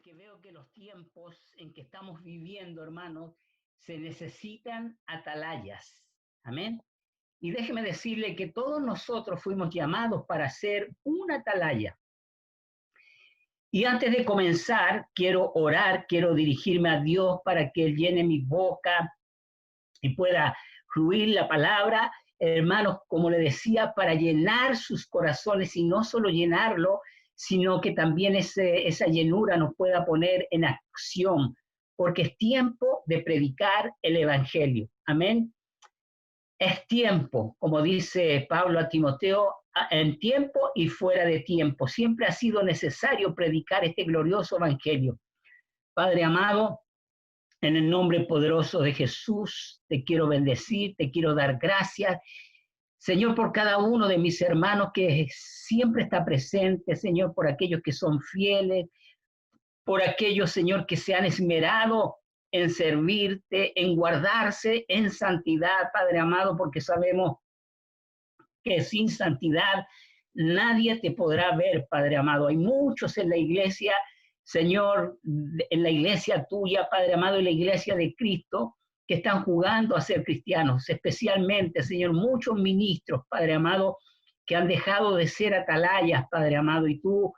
porque veo que los tiempos en que estamos viviendo, hermanos, se necesitan atalayas. Amén. Y déjeme decirle que todos nosotros fuimos llamados para ser una atalaya. Y antes de comenzar, quiero orar, quiero dirigirme a Dios para que Él llene mi boca y pueda fluir la palabra, hermanos, como le decía, para llenar sus corazones y no solo llenarlo, sino que también esa llenura nos pueda poner en acción, porque es tiempo de predicar el Evangelio. Amén. Es tiempo, como dice Pablo a Timoteo, en tiempo y fuera de tiempo. Siempre ha sido necesario predicar este glorioso Evangelio. Padre amado, en el nombre poderoso de Jesús, te quiero bendecir, te quiero dar gracias, Señor, por cada uno de mis hermanos que siempre está presente, Señor, por aquellos que son fieles, por aquellos, Señor, que se han esmerado en servirte, en guardarse en santidad, Padre amado, porque sabemos que sin santidad nadie te podrá ver, Padre amado. Hay muchos en la iglesia, Señor, en la iglesia tuya, Padre amado, en la iglesia de Cristo, que están jugando a ser cristianos, especialmente, Señor, muchos ministros, Padre amado, que han dejado de ser atalayas, Padre amado, y tú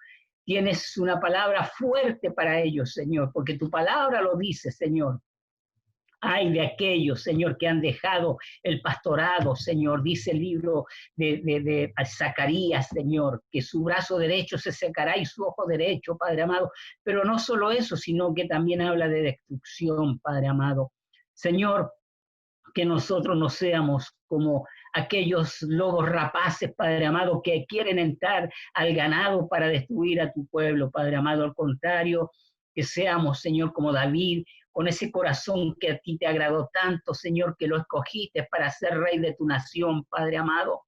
tienes una palabra fuerte para ellos, Señor, porque tu palabra lo dice, Señor. Ay de aquellos, Señor, que han dejado el pastorado, Señor, dice el libro de Zacarías, Señor, que su brazo derecho se secará y su ojo derecho, Padre amado, pero no solo eso, sino que también habla de destrucción, Padre amado. Señor, que nosotros no seamos como aquellos lobos rapaces, Padre amado, que quieren entrar al ganado para destruir a tu pueblo, Padre amado. Al contrario, que seamos, Señor, como David, con ese corazón que a ti te agradó tanto, Señor, que lo escogiste para ser rey de tu nación, Padre amado.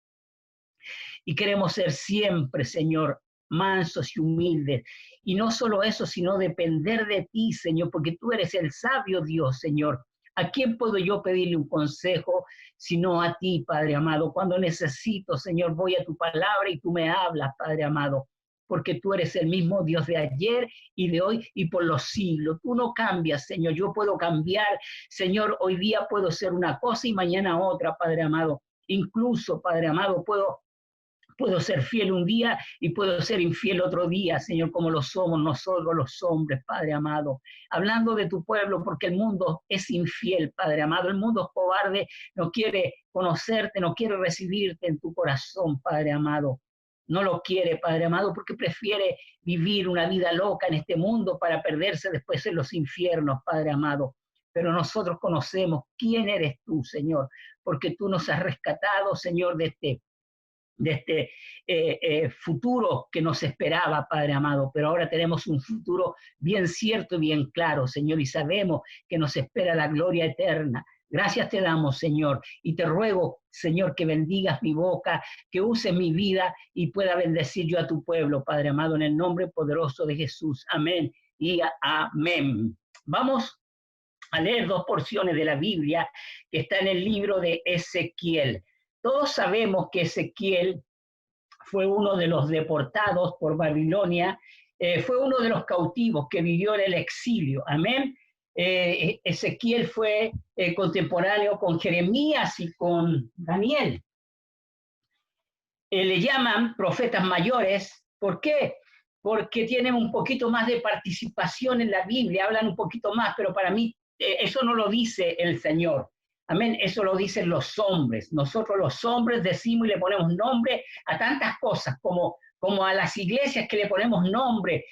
Y queremos ser siempre, Señor, mansos y humildes. Y no solo eso, sino depender de ti, Señor, porque tú eres el sabio Dios, Señor. ¿A quién puedo yo pedirle un consejo sino a ti, Padre amado? Cuando necesito, Señor, voy a tu palabra y tú me hablas, Padre amado, porque tú eres el mismo Dios de ayer y de hoy y por los siglos. Tú no cambias, Señor. Yo puedo cambiar, Señor. Hoy día puedo ser una cosa y mañana otra, Padre amado. Incluso, Padre amado, puedo ser fiel un día y puedo ser infiel otro día, Señor, como lo somos nosotros los hombres, Padre amado. Hablando de tu pueblo, porque el mundo es infiel, Padre amado. El mundo es cobarde, no quiere conocerte, no quiere recibirte en tu corazón, Padre amado. No lo quiere, Padre amado, porque prefiere vivir una vida loca en este mundo para perderse después en los infiernos, Padre amado. Pero nosotros conocemos quién eres tú, Señor, porque tú nos has rescatado, Señor, de este futuro que nos esperaba, Padre amado, pero ahora tenemos un futuro bien cierto y bien claro, Señor, y sabemos que nos espera la gloria eterna. Gracias te damos, Señor, y te ruego, Señor, que bendigas mi boca, que uses mi vida y pueda bendecir yo a tu pueblo, Padre amado, en el nombre poderoso de Jesús. Amén y amén. Vamos a leer dos porciones de la Biblia que está en el libro de Ezequiel. Todos sabemos que Ezequiel fue uno de los deportados por Babilonia, fue uno de los cautivos que vivió en el exilio. Amén. Ezequiel fue contemporáneo con Jeremías y con Daniel. Le llaman profetas mayores. ¿Por qué? Porque tienen un poquito más de participación en la Biblia, hablan un poquito más, pero para mí eso no lo dice el Señor. Amén, eso lo dicen los hombres. Nosotros los hombres decimos y le ponemos nombre a tantas cosas, como a las iglesias que le ponemos nombre,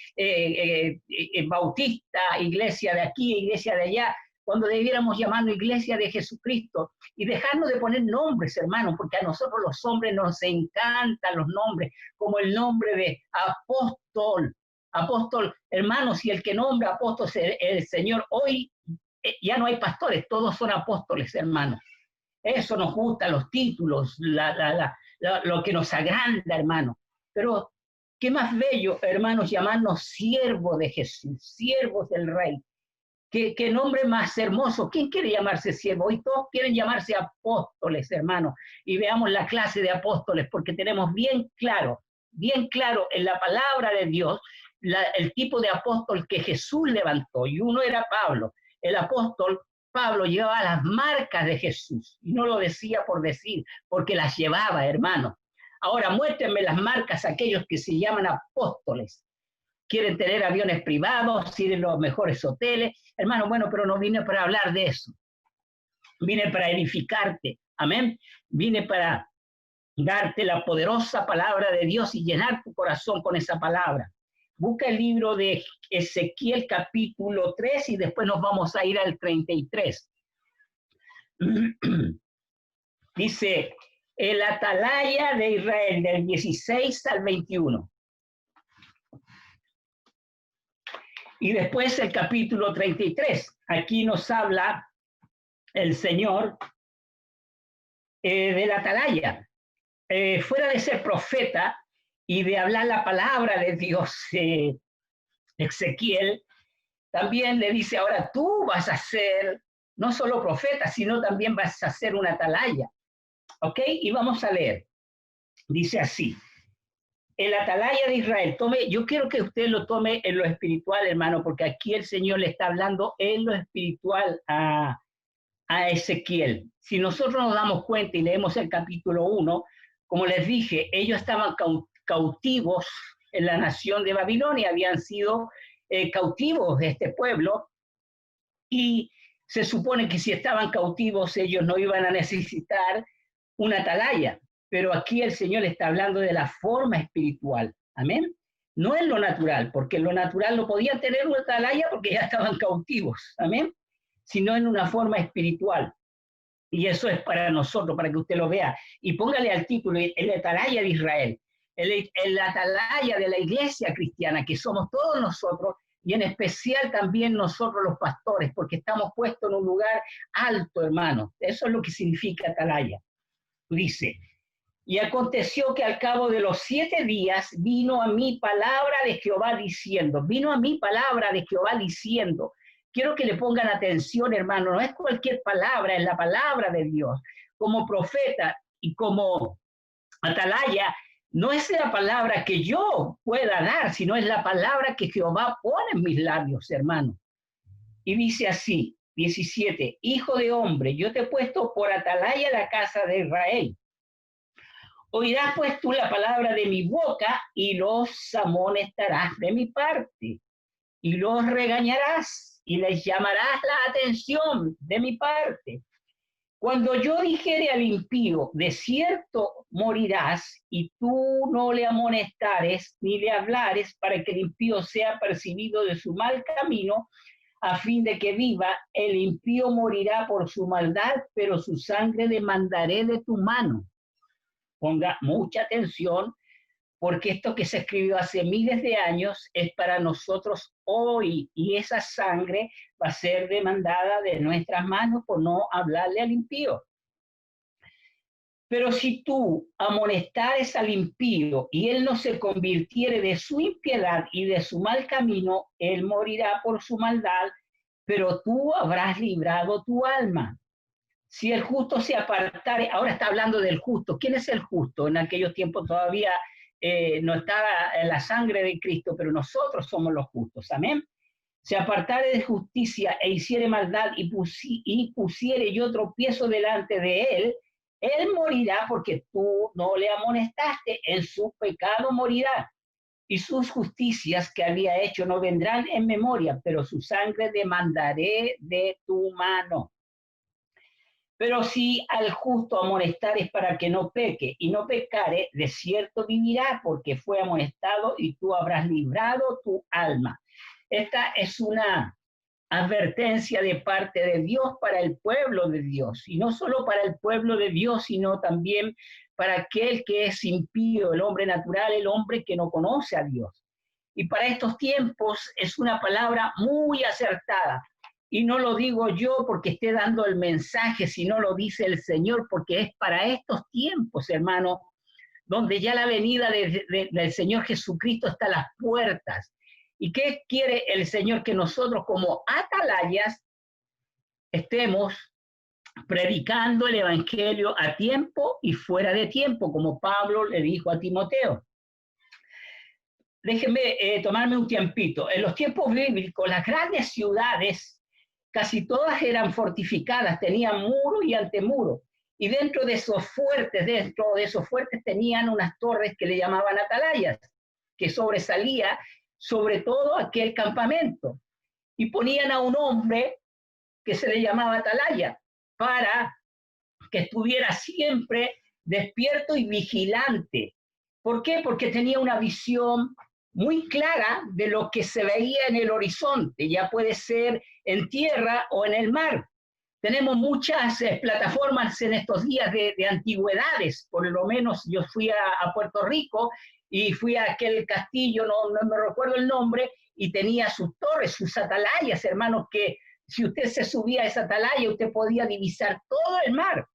Bautista, iglesia de aquí, iglesia de allá, cuando debiéramos llamarnos iglesia de Jesucristo y dejarnos de poner nombres, hermanos, porque a nosotros los hombres nos encantan los nombres, como el nombre de apóstol. Apóstol, hermanos, y el que nombra apóstol es el Señor. Hoy ya no hay pastores, todos son apóstoles, hermanos. Eso nos gusta, los títulos, lo que nos agranda, hermanos. Pero qué más bello, hermanos, llamarnos siervos de Jesús, siervos del Rey. ¿Qué nombre más hermoso? ¿Quién quiere llamarse siervo? Hoy todos quieren llamarse apóstoles, hermanos. Y veamos la clase de apóstoles, porque tenemos bien claro en la palabra de Dios el tipo de apóstol que Jesús levantó, y uno era Pablo. El apóstol Pablo llevaba las marcas de Jesús, y no lo decía por decir, porque las llevaba, hermano. Ahora muéstrenme las marcas aquellos que se llaman apóstoles. Quieren tener aviones privados, quieren los mejores hoteles. Hermano, bueno, pero no vine para hablar de eso. Vine para edificarte, amén. Vine para darte la poderosa palabra de Dios y llenar tu corazón con esa palabra. Busca el libro de Ezequiel capítulo 3 y después nos vamos a ir al 33. Dice, el atalaya de Israel del 16 al 21. Y después el capítulo 33. Aquí nos habla el Señor del atalaya. Fuera de ser profeta y de hablar la palabra de Dios, Ezequiel también le dice, ahora tú vas a ser no solo profeta, sino también vas a ser una atalaya. ¿Ok? Y vamos a leer. Dice así, el atalaya de Israel. Yo quiero que usted lo tome en lo espiritual, hermano, porque aquí el Señor le está hablando en lo espiritual a Ezequiel. Si nosotros nos damos cuenta y leemos el capítulo 1, como les dije, ellos estaban cautivos en la nación de Babilonia, habían sido cautivos de este pueblo, y se supone que si estaban cautivos ellos no iban a necesitar una atalaya, pero aquí el Señor está hablando de la forma espiritual, amén. No en lo natural, porque en lo natural no podían tener una atalaya porque ya estaban cautivos, amén, sino en una forma espiritual. Y eso es para nosotros, para que usted lo vea. Y póngale al título, el atalaya de Israel, el atalaya de la iglesia cristiana, que somos todos nosotros, y en especial también nosotros los pastores, porque estamos puestos en un lugar alto, hermano. Eso es lo que significa atalaya. Dice, y aconteció que al cabo de los 7 días vino a mí palabra de Jehová diciendo, quiero que le pongan atención, hermano, no es cualquier palabra, es la palabra de Dios. Como profeta y como atalaya, no es la palabra que yo pueda dar, sino es la palabra que Jehová pone en mis labios, hermano. Y dice así, 17, hijo de hombre, yo te he puesto por atalaya la casa de Israel. Oirás pues tú la palabra de mi boca y los amonestarás de mi parte y los regañarás y les llamarás la atención de mi parte. Cuando yo dijere al impío, de cierto morirás, y tú no le amonestares ni le hablares para que el impío sea percibido de su mal camino, a fin de que viva, el impío morirá por su maldad, pero su sangre demandaré de tu mano. Ponga mucha atención, porque esto que se escribió hace miles de años es para nosotros hoy, y esa sangre va a ser demandada de nuestras manos por no hablarle al impío. Pero si tú amonestares al impío y él no se convirtiere de su impiedad y de su mal camino, él morirá por su maldad, pero tú habrás librado tu alma. Si el justo se apartare, ahora está hablando del justo. ¿Quién es el justo? En aquellos tiempos todavía no estaba la sangre de Cristo, pero nosotros somos los justos. Amén. Se apartare de justicia e hiciere maldad y pusiere yo tropiezo delante de él, él morirá porque tú no le amonestaste, en su pecado morirá. Y sus justicias que había hecho no vendrán en memoria, pero su sangre demandaré de tu mano. Pero si al justo amonestares para que no peque y no pecare, de cierto vivirá porque fue amonestado y tú habrás librado tu alma. Esta es una advertencia de parte de Dios para el pueblo de Dios, y no solo para el pueblo de Dios, sino también para aquel que es impío, el hombre natural, el hombre que no conoce a Dios. Y para estos tiempos es una palabra muy acertada. Y no lo digo yo porque esté dando el mensaje, sino lo dice el Señor, porque es para estos tiempos, hermano, donde ya la venida del Señor Jesucristo está a las puertas. ¿Y qué quiere el Señor? Que nosotros como atalayas estemos predicando el Evangelio a tiempo y fuera de tiempo, como Pablo le dijo a Timoteo. déjenme tomarme un tiempito. En los tiempos bíblicos, las grandes ciudades, casi todas eran fortificadas, tenían muro y antemuro. Y dentro de esos fuertes tenían unas torres que le llamaban atalayas, que sobresalía sobre todo aquel campamento. Y ponían a un hombre que se le llamaba atalaya para que estuviera siempre despierto y vigilante. ¿Por qué? Porque tenía una visión muy clara de lo que se veía en el horizonte, ya puede ser en tierra o en el mar. Tenemos muchas plataformas en estos días de antigüedades, por lo menos yo fui a Puerto Rico y fui a aquel castillo, no me recuerdo el nombre, y tenía sus torres, sus atalayas, hermanos, que si usted se subía a esa atalaya, usted podía divisar todo el mar.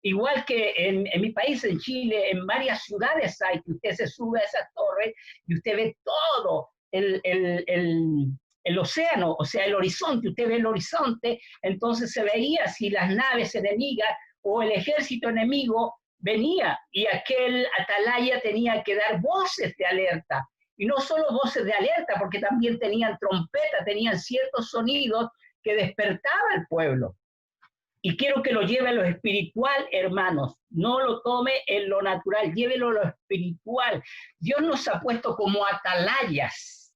Igual que en mi país, en Chile, en varias ciudades hay que usted se sube a esas torres y usted ve todo el océano, o sea, el horizonte, usted ve el horizonte, entonces se veía si las naves enemigas o el ejército enemigo venía y aquel atalaya tenía que dar voces de alerta. Y no solo voces de alerta, porque también tenían trompeta, tenían ciertos sonidos que despertaba al pueblo. Y quiero que lo lleve a lo espiritual, hermanos. No lo tome en lo natural, llévelo a lo espiritual. Dios nos ha puesto como atalayas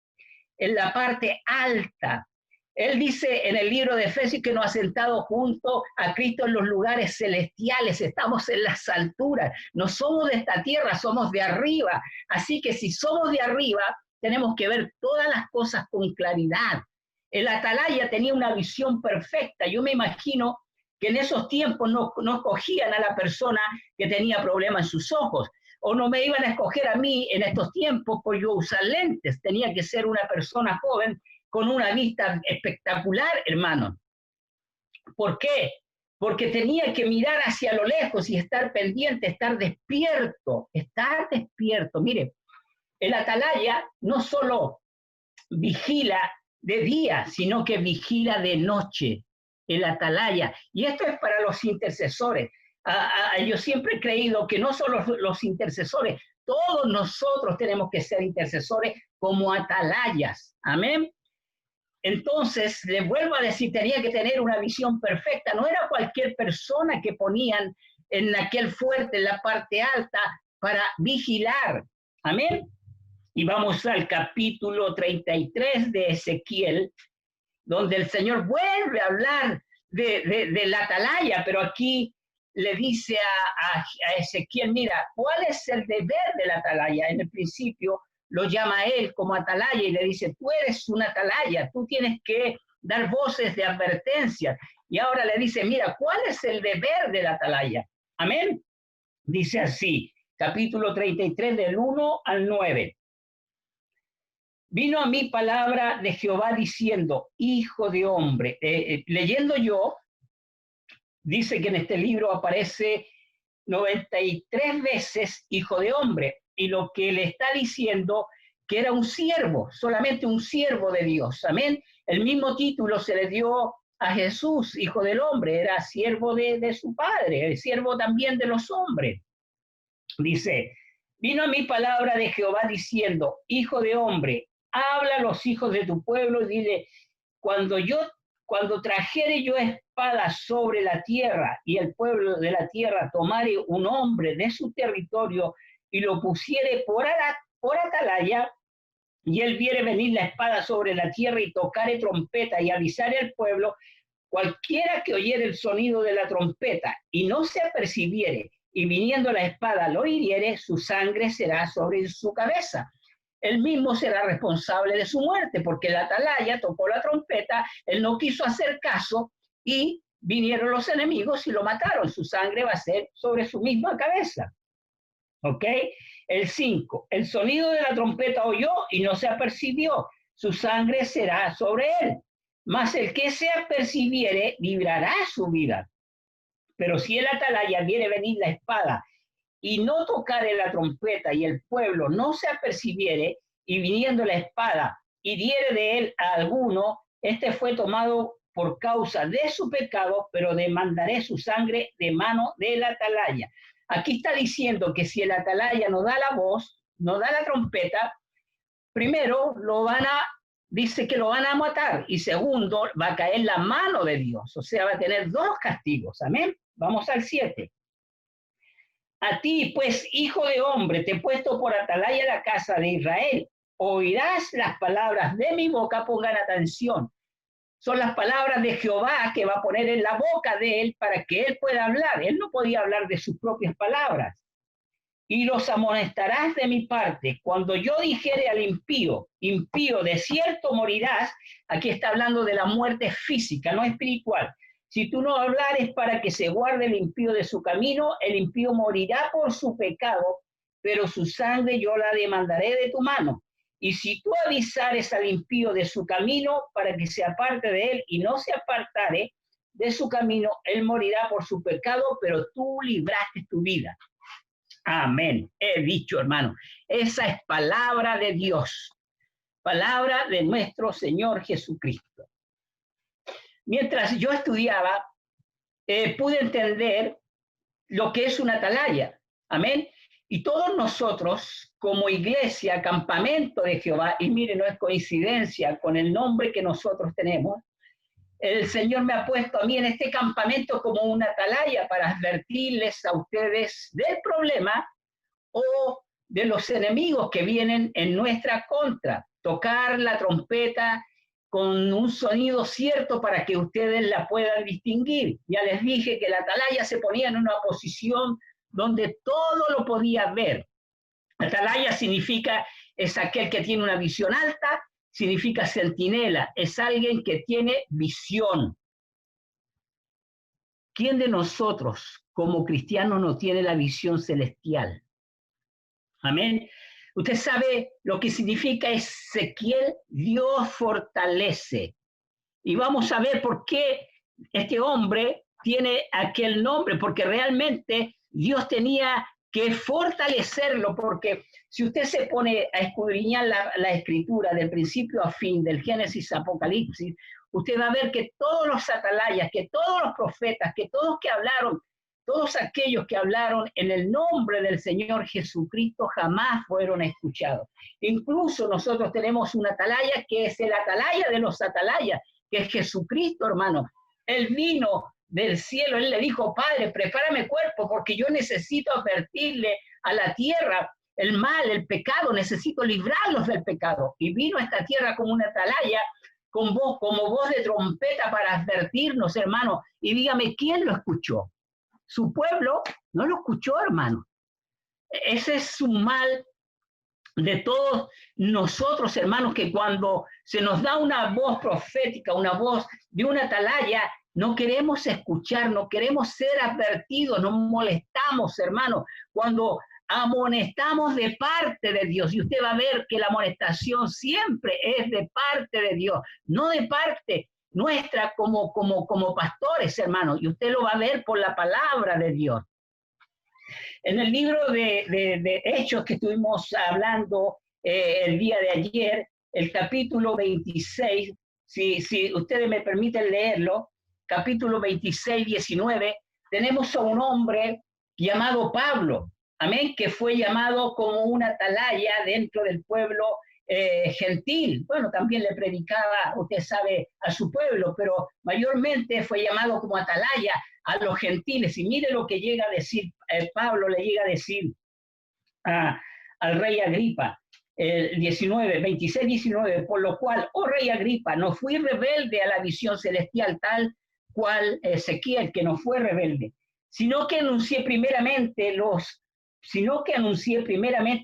en la parte alta. Él dice en el libro de Efesios que nos ha sentado junto a Cristo en los lugares celestiales. Estamos en las alturas. No somos de esta tierra, somos de arriba. Así que si somos de arriba, tenemos que ver todas las cosas con claridad. El atalaya tenía una visión perfecta. Yo me imagino que en esos tiempos no escogían a la persona que tenía problemas en sus ojos, o no me iban a escoger a mí en estos tiempos por yo usar lentes, tenía que ser una persona joven con una vista espectacular, hermano. ¿Por qué? Porque tenía que mirar hacia lo lejos y estar pendiente, estar despierto. Mire, el atalaya no solo vigila de día, sino que vigila de noche, el atalaya. Y esto es para los intercesores. Yo siempre he creído que no solo los intercesores, todos nosotros tenemos que ser intercesores como atalayas. Amén. Entonces, les vuelvo a decir, tenía que tener una visión perfecta. No era cualquier persona que ponían en aquel fuerte, en la parte alta, para vigilar. Amén. Y vamos al capítulo 33 de Ezequiel, donde el Señor vuelve a hablar de la atalaya, pero aquí le dice a Ezequiel, mira, ¿cuál es el deber de la atalaya? En el principio lo llama a él como atalaya y le dice, tú eres una atalaya, tú tienes que dar voces de advertencia. Y ahora le dice, mira, ¿cuál es el deber de la atalaya? Amén. Dice así, capítulo 33 del 1 al 9. Vino a mí palabra de Jehová diciendo, hijo de hombre. Leyendo yo, dice que en este libro aparece 93 veces hijo de hombre. Y lo que le está diciendo que era un siervo, solamente un siervo de Dios. Amén. El mismo título se le dio a Jesús, hijo del hombre. Era siervo de su padre, el siervo también de los hombres. Dice, vino a mí palabra de Jehová diciendo, hijo de hombre, habla a los hijos de tu pueblo y dile, cuando trajere yo espada sobre la tierra y el pueblo de la tierra tomare un hombre de su territorio y lo pusiere por atalaya, y él viere venir la espada sobre la tierra y tocare trompeta y avisare al pueblo, cualquiera que oyere el sonido de la trompeta y no se apercibiere, y viniendo la espada lo hiriere, su sangre será sobre su cabeza. Él mismo será responsable de su muerte, porque el atalaya tocó la trompeta, él no quiso hacer caso y vinieron los enemigos y lo mataron. Su sangre va a ser sobre su misma cabeza. ¿Ok? El 5. El sonido de la trompeta oyó y no se apercibió. Su sangre será sobre él. Mas el que se apercibiere librará su vida. Pero si el atalaya viere venir la espada y no tocare la trompeta y el pueblo no se apercibiere y viniendo la espada y diere de él a alguno, este fue tomado por causa de su pecado, pero demandaré su sangre de mano del atalaya. Aquí está diciendo que si el atalaya no da la voz, no da la trompeta, primero, dice que lo van a matar, y segundo, va a caer la mano de Dios, o sea, va a tener dos castigos, amén. Vamos al 7. A ti, pues, hijo de hombre, te he puesto por atalaya a la casa de Israel. Oirás las palabras de mi boca, pongan atención. Son las palabras de Jehová que va a poner en la boca de él para que él pueda hablar. Él no podía hablar de sus propias palabras. Y los amonestarás de mi parte. Cuando yo dijere al impío, impío, de cierto morirás, aquí está hablando de la muerte física, no espiritual. Si tú no hablares para que se guarde el impío de su camino, el impío morirá por su pecado, pero su sangre yo la demandaré de tu mano. Y si tú avisares al impío de su camino para que se aparte de él y no se apartare de su camino, él morirá por su pecado, pero tú libraste tu vida. Amén. He dicho, hermano. Esa es palabra de Dios. Palabra de nuestro Señor Jesucristo. Mientras yo estudiaba, pude entender lo que es una atalaya. Amén. Y todos nosotros, como iglesia, campamento de Jehová, y mire, no es coincidencia con el nombre que nosotros tenemos, el Señor me ha puesto a mí en este campamento como una atalaya para advertirles a ustedes del problema o de los enemigos que vienen en nuestra contra. Tocar la trompeta con un sonido cierto para que ustedes la puedan distinguir. Ya les dije que la atalaya se ponía en una posición donde todo lo podía ver. Atalaya significa, es aquel que tiene una visión alta, significa centinela, es alguien que tiene visión. ¿Quién de nosotros como cristianos no tiene la visión celestial? Amén. Usted sabe lo que significa Ezequiel, Dios fortalece. Y vamos a ver por qué este hombre tiene aquel nombre, porque realmente Dios tenía que fortalecerlo, porque si usted se pone a escudriñar la escritura del principio a fin, del Génesis a Apocalipsis, usted va a ver que todos los atalayas, que todos los profetas, que todos que hablaron, todos aquellos que hablaron en el nombre del Señor Jesucristo jamás fueron escuchados. Incluso nosotros tenemos una atalaya que es el atalaya de los atalayas, que es Jesucristo, hermano. Él vino del cielo, él le dijo, Padre, prepárame cuerpo, porque yo necesito advertirle a la tierra el mal, el pecado, necesito librarlos del pecado. Y vino a esta tierra como una atalaya, con voz, como voz de trompeta para advertirnos, hermano. Y dígame, ¿quién lo escuchó? Su pueblo no lo escuchó, hermano. Ese es un mal de todos nosotros, hermanos, que cuando se nos da una voz profética, una voz de una atalaya, no queremos escuchar, no queremos ser advertidos, nos molestamos, hermanos, cuando amonestamos de parte de Dios. Y usted va a ver que la amonestación siempre es de parte de Dios, no de parte nuestra como pastores, hermanos. Y usted lo va a ver por la palabra de Dios. En el libro de Hechos que estuvimos hablando el día de ayer, el capítulo 26, si ustedes me permiten leerlo, capítulo 26, 19, tenemos a un hombre llamado Pablo, amén, que fue llamado como una atalaya dentro del pueblo gentil. Bueno, también le predicaba, usted sabe, a su pueblo, pero mayormente fue llamado como atalaya a los gentiles. Y mire lo que llega a decir, Pablo le llega a decir al rey Agripa, 26, 19, por lo cual, oh rey Agripa, no fui rebelde a la visión celestial tal cual Ezequiel, que no fue rebelde, sino que anuncié primeramente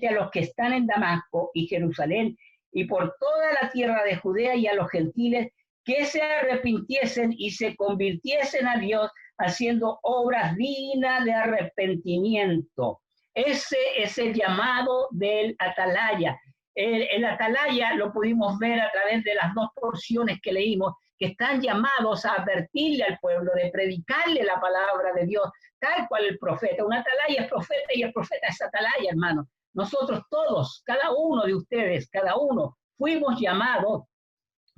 a los que están en Damasco y Jerusalén y por toda la tierra de Judea y a los gentiles que se arrepintiesen y se convirtiesen a Dios haciendo obras dignas de arrepentimiento. Ese es el llamado del atalaya. El atalaya lo pudimos ver a través de las dos porciones que leímos, que están llamados a advertirle al pueblo, de predicarle la palabra de Dios, tal cual el profeta. Un atalaya es profeta y el profeta es atalaya, hermano. Nosotros todos, cada uno de ustedes, cada uno, fuimos llamados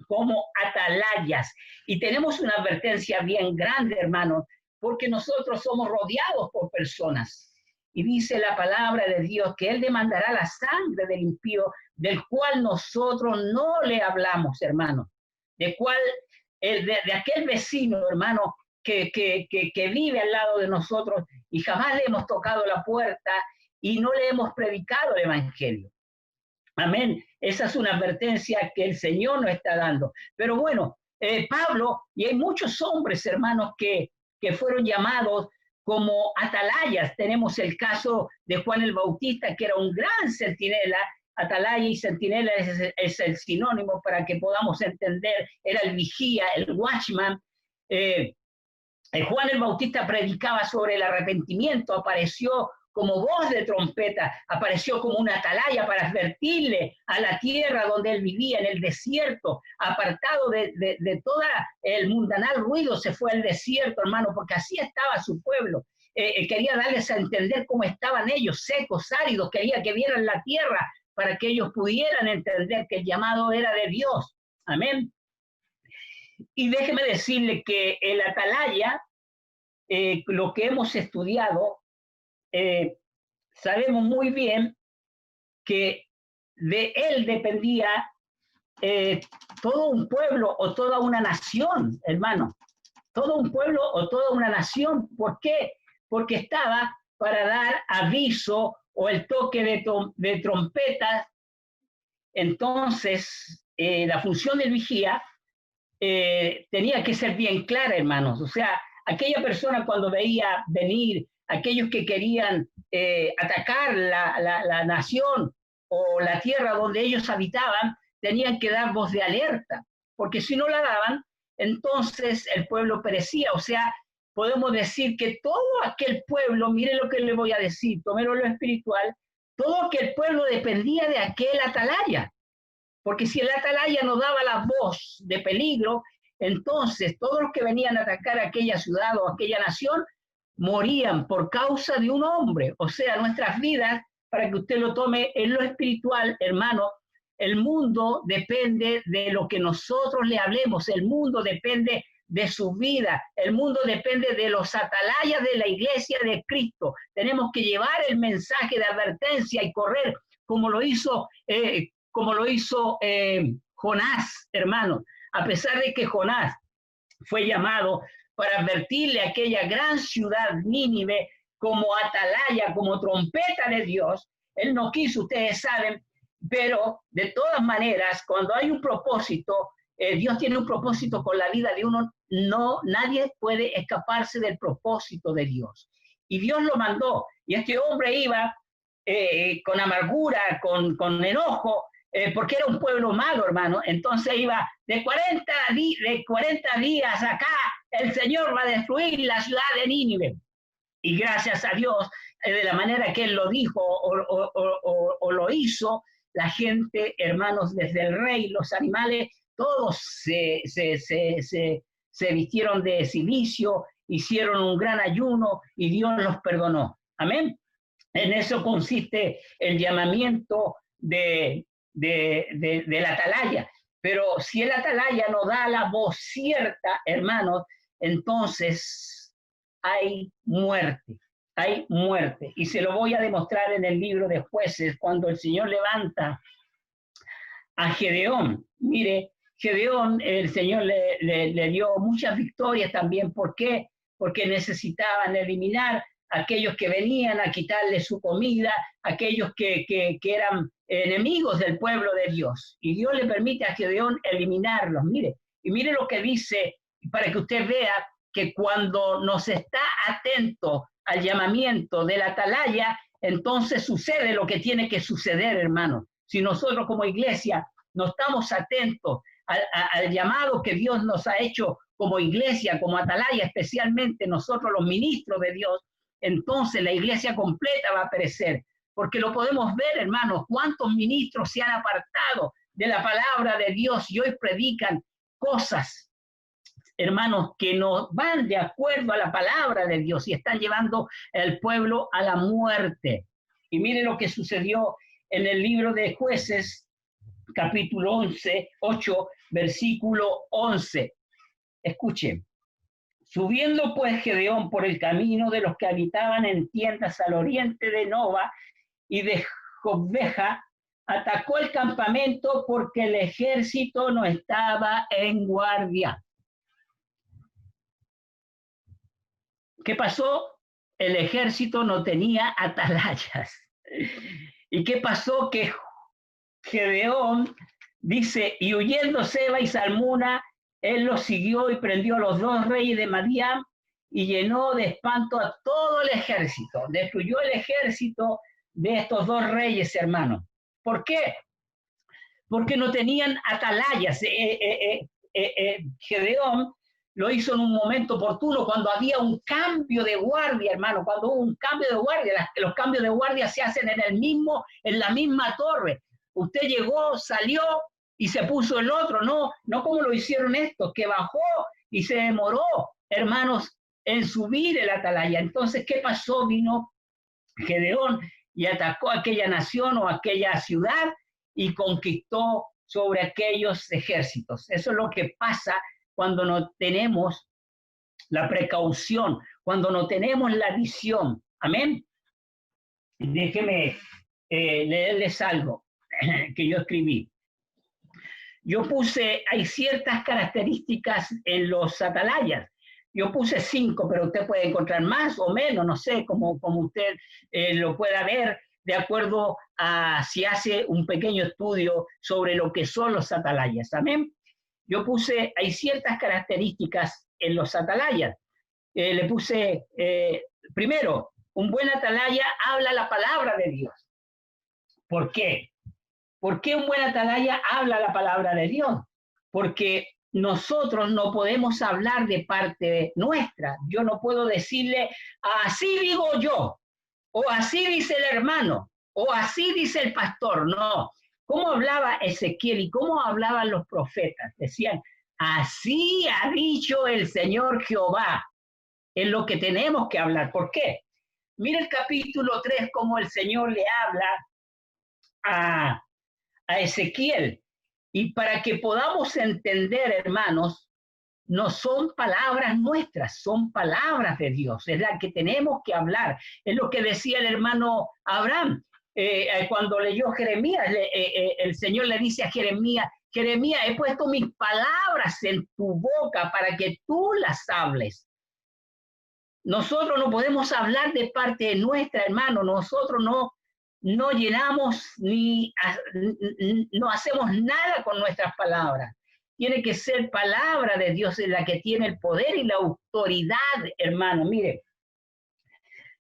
como atalayas. Y tenemos una advertencia bien grande, hermano, porque nosotros somos rodeados por personas. Y dice la palabra de Dios que Él demandará la sangre del impío, del cual nosotros no le hablamos, hermano. De aquel vecino, hermano, que vive al lado de nosotros y jamás le hemos tocado la puerta y no le hemos predicado el evangelio. Amén. Esa es una advertencia que el Señor nos está dando. Pero bueno, Pablo, y hay muchos hombres, hermanos, que fueron llamados como atalayas. Tenemos el caso de Juan el Bautista, que era un gran centinela. Atalaya y centinela es el sinónimo para que podamos entender. Era el vigía, el watchman. Juan el Bautista predicaba sobre el arrepentimiento, apareció como voz de trompeta, apareció como una atalaya para advertirle a la tierra donde él vivía, en el desierto, apartado de todo el mundanal ruido, se fue al desierto, hermano, porque así estaba su pueblo. Quería darles a entender cómo estaban ellos, secos, áridos, quería que vieran la tierra para que ellos pudieran entender que el llamado era de Dios. Amén. Y déjeme decirle que el atalaya, lo que hemos estudiado, sabemos muy bien que de él dependía todo un pueblo o toda una nación, hermano. Todo un pueblo o toda una nación. ¿Por qué? Porque estaba para dar aviso o el toque de trompeta. Entonces, la función del vigía tenía que ser bien clara, hermanos. O sea, aquella persona cuando veía venir aquellos que querían atacar la nación o la tierra donde ellos habitaban, tenían que dar voz de alerta, porque si no la daban, entonces el pueblo perecía. O sea, podemos decir que todo aquel pueblo, mire lo que le voy a decir, tómelo lo espiritual, todo aquel pueblo dependía de aquel atalaya, porque si el atalaya no daba la voz de peligro, entonces todos los que venían a atacar aquella ciudad o aquella nación morían por causa de un hombre. O sea, nuestras vidas, para que usted lo tome en lo espiritual, hermano, el mundo depende de lo que nosotros le hablemos, el mundo depende de su vida, el mundo depende de los atalayas de la iglesia de Cristo. Tenemos que llevar el mensaje de advertencia y correr como lo hizo Jonás, hermano. A pesar de que Jonás fue llamado para advertirle a aquella gran ciudad Nínive como atalaya, como trompeta de Dios, él no quiso, ustedes saben, pero de todas maneras, cuando hay un propósito, Dios tiene un propósito con la vida de uno, nadie puede escaparse del propósito de Dios. Y Dios lo mandó, y este hombre iba con amargura, con enojo, porque era un pueblo malo, hermano. Entonces iba de 40 días acá, el Señor va a destruir la ciudad de Nínive. Y gracias a Dios, de la manera que Él lo dijo o lo hizo, la gente, hermanos, desde el rey, los animales, todos se vistieron de silicio, hicieron un gran ayuno y Dios los perdonó. Amén. En eso consiste el llamamiento del atalaya. Pero si el atalaya no da la voz cierta, hermanos, entonces hay muerte, hay muerte. Y se lo voy a demostrar en el libro de Jueces, cuando el Señor levanta a Gedeón. Mire, Gedeón, el Señor le dio muchas victorias también. ¿Por qué? Porque necesitaban eliminar a aquellos que venían a quitarle su comida, aquellos que eran enemigos del pueblo de Dios. Y Dios le permite a Gedeón eliminarlos. Mire, y mire lo que dice, para que usted vea que cuando nos está atento al llamamiento de la atalaya, entonces sucede lo que tiene que suceder, hermano. Si nosotros como iglesia no estamos atentos al llamado que Dios nos ha hecho como iglesia, como atalaya, especialmente nosotros los ministros de Dios, entonces la iglesia completa va a perecer. Porque lo podemos ver, hermanos, cuántos ministros se han apartado de la palabra de Dios y hoy predican cosas, hermanos, que no van de acuerdo a la palabra de Dios y están llevando al pueblo a la muerte. Y miren lo que sucedió en el libro de Jueces, capítulo 8, versículo 11. Escuchen. Subiendo pues Gedeón por el camino de los que habitaban en tiendas al oriente de Nova y de Jobbeja, atacó el campamento porque el ejército no estaba en guardia. ¿Qué pasó? El ejército no tenía atalayas. ¿Y qué pasó? Que Gedeón dice, y huyendo Seba y Salmuna, él los siguió y prendió a los 2 reyes de Madián y llenó de espanto a todo el ejército. Destruyó el ejército de estos 2 reyes, hermanos. ¿Por qué? Porque no tenían atalayas. Gedeón lo hizo en un momento oportuno, cuando había un cambio de guardia, hermano, cuando hubo un cambio de guardia. Los cambios de guardia se hacen en la misma torre. Usted llegó, salió y se puso el otro, no como lo hicieron estos, que bajó y se demoró, hermanos, en subir el atalaya. Entonces, ¿qué pasó? Vino Gedeón y atacó a aquella nación o a aquella ciudad y conquistó sobre aquellos ejércitos. Eso es lo que pasa cuando no tenemos la precaución, cuando no tenemos la visión. Amén. Déjeme leerles algo que yo escribí. Yo puse, hay ciertas características en los atalayas. Yo puse 5, pero usted puede encontrar más o menos, no sé, como usted lo pueda ver, de acuerdo a si hace un pequeño estudio sobre lo que son los atalayas. Amén. Yo puse, hay ciertas características en los atalayas. Le puse, primero, un buen atalaya habla la palabra de Dios. ¿Por qué? ¿Por qué un buen atalaya habla la palabra de Dios? Porque nosotros no podemos hablar de parte nuestra. Yo no puedo decirle, así digo yo, o así dice el hermano, o así dice el pastor. No. ¿Cómo hablaba Ezequiel y cómo hablaban los profetas? Decían, así ha dicho el Señor Jehová. Es lo que tenemos que hablar. ¿Por qué? Mira el capítulo 3, cómo el Señor le habla a Ezequiel. Y para que podamos entender, hermanos, no son palabras nuestras, son palabras de Dios. Es la que tenemos que hablar. Es lo que decía el hermano Abraham. Cuando leyó Jeremías, el Señor le dice a Jeremías, Jeremías, he puesto mis palabras en tu boca para que tú las hables. Nosotros no podemos hablar de parte nuestra, hermano. Nosotros no llenamos no hacemos nada con nuestras palabras. Tiene que ser palabra de Dios en la que tiene el poder y la autoridad, hermano. Mire,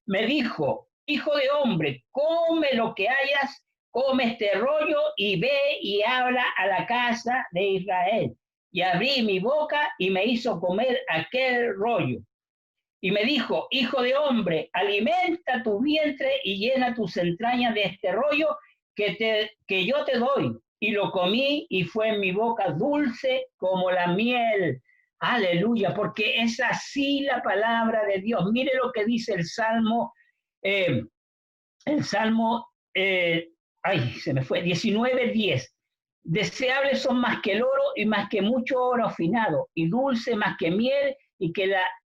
me dijo, hijo de hombre, come lo que hayas, come este rollo y ve y habla a la casa de Israel. Y abrí mi boca y me hizo comer aquel rollo. Y me dijo, hijo de hombre, alimenta tu vientre y llena tus entrañas de este rollo que yo te doy. Y lo comí y fue en mi boca dulce como la miel. Aleluya, porque es así la palabra de Dios. Mire lo que dice el Salmo, se me fue, 19:10. Deseables son más que el oro y más que mucho oro afinado, y dulce más que miel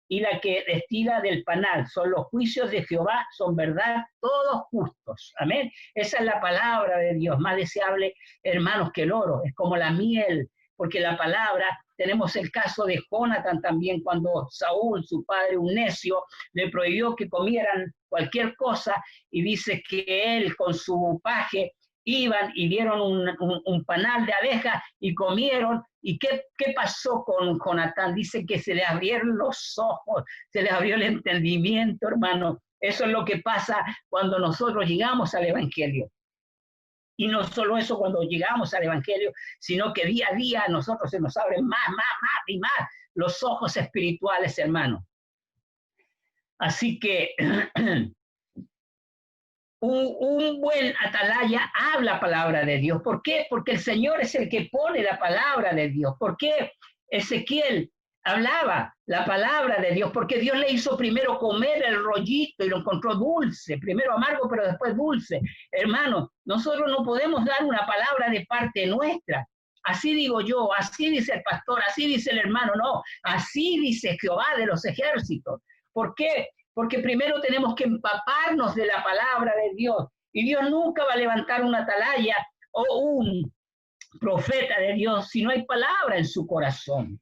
y la que destila del panal. Son los juicios de Jehová, son verdad, todos justos. Amén. Esa es la palabra de Dios, más deseable, hermanos, que el oro. Es como la miel, porque la palabra, tenemos el caso de Jonatán también, cuando Saúl, su padre, un necio, le prohibió que comieran cualquier cosa, y dice que él con su paje iban y vieron un panal de abejas y comieron. ¿Y qué pasó con Jonatán? Dice que se le abrieron los ojos, se le abrió el entendimiento, hermano. Eso es lo que pasa cuando nosotros llegamos al Evangelio. Y no solo eso cuando llegamos al Evangelio, sino que día a día a nosotros se nos abren más y más los ojos espirituales, hermano. Así que un buen atalaya habla palabra de Dios. ¿Por qué? Porque el Señor es el que pone la palabra de Dios. ¿Por qué Ezequiel hablaba la palabra de Dios? Porque Dios le hizo primero comer el rollito y lo encontró dulce, primero amargo, pero después dulce. Hermano, nosotros no podemos dar una palabra de parte nuestra. así digo yo, así dice el pastor, así dice el hermano, no, así dice Jehová de los ejércitos. ¿Por qué? Porque primero tenemos que empaparnos de la palabra de Dios, y Dios nunca va a levantar una atalaya o un profeta de Dios si no hay palabra en su corazón.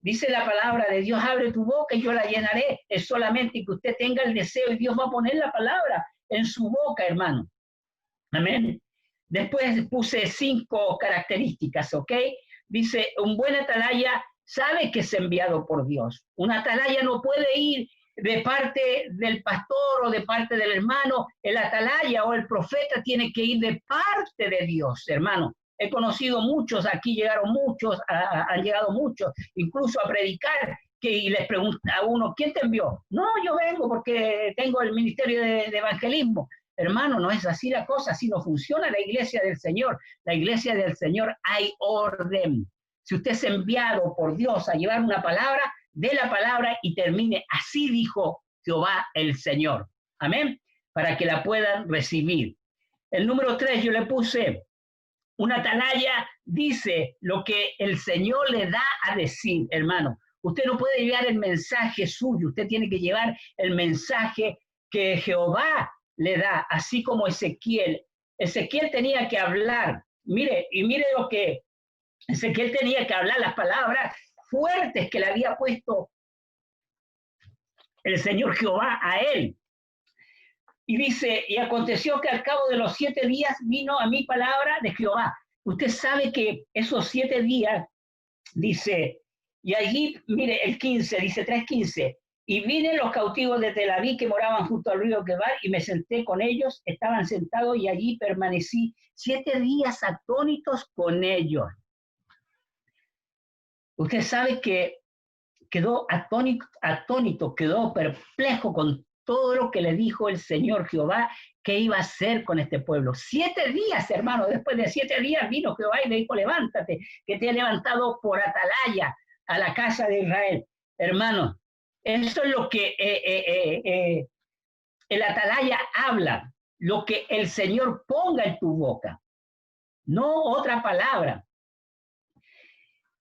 Dice la palabra de Dios, abre tu boca y yo la llenaré. Es solamente que usted tenga el deseo y Dios va a poner la palabra en su boca, hermano. Amén. Después puse 5 características, ¿ok? Dice, un buen atalaya sabe que es enviado por Dios. Un atalaya no puede ir de parte del pastor o de parte del hermano. El atalaya o el profeta tiene que ir de parte de Dios, hermano. He conocido muchos, aquí llegaron muchos, han llegado muchos, incluso a predicar, y les pregunta a uno, ¿quién te envió? No, yo vengo porque tengo el ministerio de evangelismo. Hermano, no es así la cosa, así no funciona la iglesia del Señor. La iglesia del Señor hay orden. Si usted es enviado por Dios a llevar una palabra, dé la palabra y termine, así dijo Jehová el Señor. Amén. Para que la puedan recibir. El número 3 yo le puse, una atalaya dice lo que el Señor le da a decir, hermano. Usted no puede llevar el mensaje suyo, usted tiene que llevar el mensaje que Jehová le da, así como Ezequiel. Ezequiel tenía que hablar, mire lo que Ezequiel tenía que hablar, las palabras fuertes que le había puesto el Señor Jehová a él. Y dice, y aconteció que al cabo de los 7 días vino a mí palabra de Jehová. Usted sabe que esos 7 días, dice, y allí, mire, el 15, dice 3:15, y vine los cautivos de Tel Aviv que moraban junto al río Quebar, y me senté con ellos, estaban sentados, y allí permanecí 7 días atónitos con ellos. Usted sabe que quedó atónito, quedó perplejo con todo lo que le dijo el Señor Jehová que iba a hacer con este pueblo. 7 días, hermano, después de 7 días vino Jehová y le dijo, levántate, que te he levantado por atalaya a la casa de Israel. Hermano, eso es lo que el atalaya habla, lo que el Señor ponga en tu boca, no otra palabra.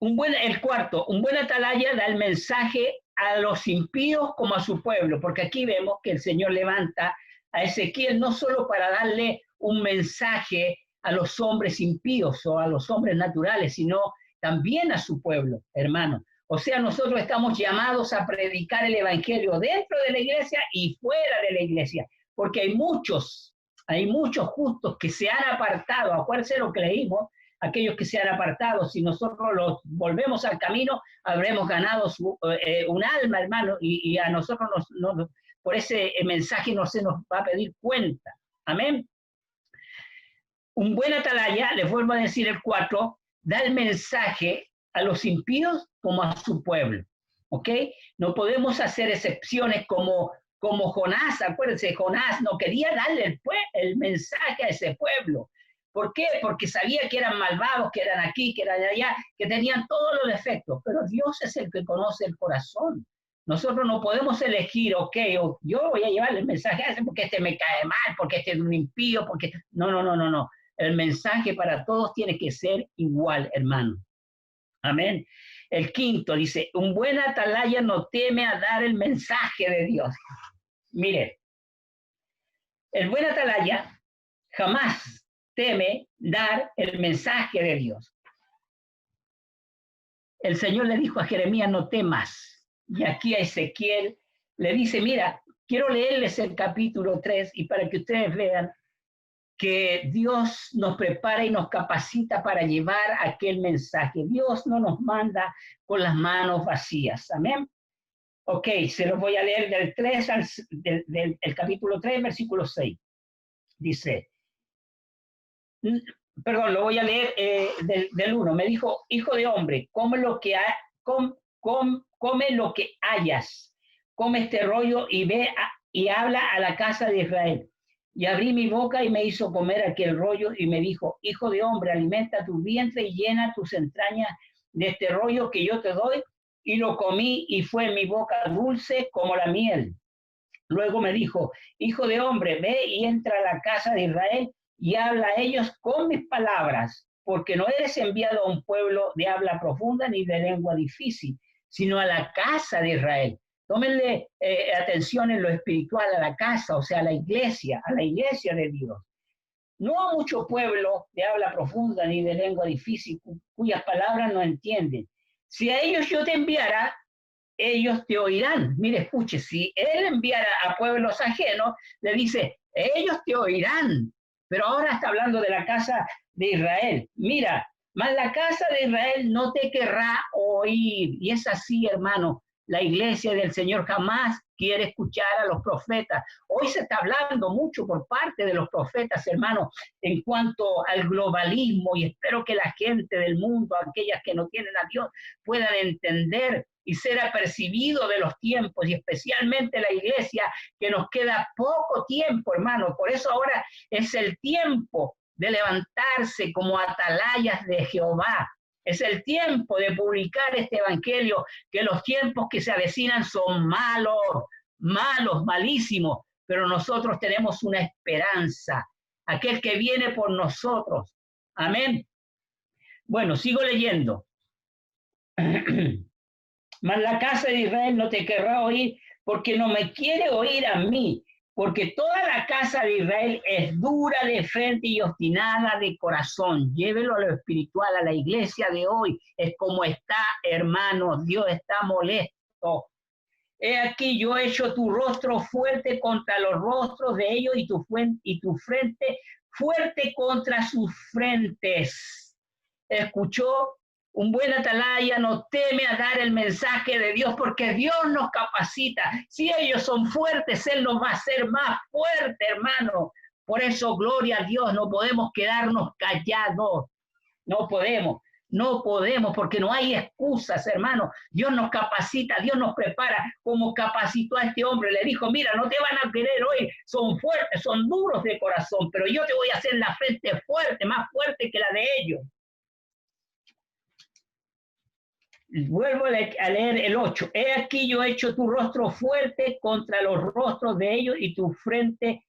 El cuarto, un buen atalaya da el mensaje a los impíos como a su pueblo, porque aquí vemos que el Señor levanta a Ezequiel no solo para darle un mensaje a los hombres impíos o a los hombres naturales, sino también a su pueblo, hermano. O sea, nosotros estamos llamados a predicar el evangelio dentro de la iglesia y fuera de la iglesia, porque hay muchos justos que se han apartado. Acuérdense lo que leímos, aquellos que se han apartado. Si nosotros los volvemos al camino, habremos ganado un alma, hermano, y a nosotros por ese mensaje no se nos va a pedir cuenta. Amén. Un buen atalaya, les vuelvo a decir el 4, da el mensaje a los impíos como a su pueblo. ¿Ok? No podemos hacer excepciones como Jonás. Acuérdense, Jonás no quería darle el mensaje a ese pueblo. ¿Por qué? Porque sabía que eran malvados, que eran aquí, que eran allá, que tenían todos los defectos. Pero Dios es el que conoce el corazón. Nosotros no podemos elegir, yo voy a llevarle el mensaje a ese porque este me cae mal, porque este es un impío, porque... No. El mensaje para todos tiene que ser igual, hermano. Amén. El 5 dice, un buen atalaya no teme a dar el mensaje de Dios. Mire, el buen atalaya jamás teme dar el mensaje de Dios. El Señor le dijo a Jeremías, no temas. Y aquí a Ezequiel le dice, mira, quiero leerles el capítulo 3 y para que ustedes vean que Dios nos prepara y nos capacita para llevar aquel mensaje. Dios no nos manda con las manos vacías. Amén. Ok, se los voy a leer del 3 del capítulo 3, versículo 6. Dice, perdón, lo voy a leer del 1. Me dijo, hijo de hombre, come lo que hayas, come este rollo y ve y habla a la casa de Israel. Y abrí mi boca y me hizo comer aquel rollo y me dijo, hijo de hombre, alimenta tu vientre y llena tus entrañas de este rollo que yo te doy. Y lo comí y fue en mi boca dulce como la miel. Luego me dijo, hijo de hombre, ve y entra a la casa de Israel y habla a ellos con mis palabras, porque no eres enviado a un pueblo de habla profunda ni de lengua difícil, sino a la casa de Israel. Tómenle atención en lo espiritual, a la casa, o sea, a la iglesia de Dios. No a mucho pueblo de habla profunda ni de lengua difícil, cuyas palabras no entienden. Si a ellos yo te enviara, ellos te oirán. Mire, escuche, si él enviara a pueblos ajenos, le dice, ellos te oirán. Pero ahora está hablando de la casa de Israel. Mira, mas la casa de Israel no te querrá oír. Y es así, hermano. La iglesia del Señor jamás quiere escuchar a los profetas. Hoy se está hablando mucho por parte de los profetas, hermano, en cuanto al globalismo, y espero que la gente del mundo, aquellas que no tienen a Dios, puedan entender y ser apercibido de los tiempos, y especialmente la iglesia, que nos queda poco tiempo, hermano. Por eso ahora es el tiempo de levantarse como atalayas de Jehová. Es el tiempo de publicar este evangelio, que los tiempos que se avecinan son malos, malos, malísimos, pero nosotros tenemos una esperanza, aquel que viene por nosotros. Amén. Bueno, sigo leyendo. Mas la casa de Israel no te querrá oír, porque no me quiere oír a mí, porque toda la casa de Israel es dura de frente y obstinada de corazón. Llévelo a lo espiritual, a la iglesia de hoy. Es como está, hermanos. Dios está molesto. He aquí, yo he hecho tu rostro fuerte contra los rostros de ellos, y tu frente fuerte contra sus frentes. Escuchó. Un buen atalaya no teme a dar el mensaje de Dios, porque Dios nos capacita. Si ellos son fuertes, Él nos va a hacer más fuerte, hermano. Por eso, gloria a Dios, no podemos quedarnos callados. No podemos, porque no hay excusas, hermano. Dios nos capacita, Dios nos prepara, como capacitó a este hombre. Le dijo, mira, no te van a querer hoy, son fuertes, son duros de corazón, pero yo te voy a hacer la frente fuerte, más fuerte que la de ellos. Vuelvo a leer el 8. He aquí, yo he hecho tu rostro fuerte contra los rostros de ellos, y tu frente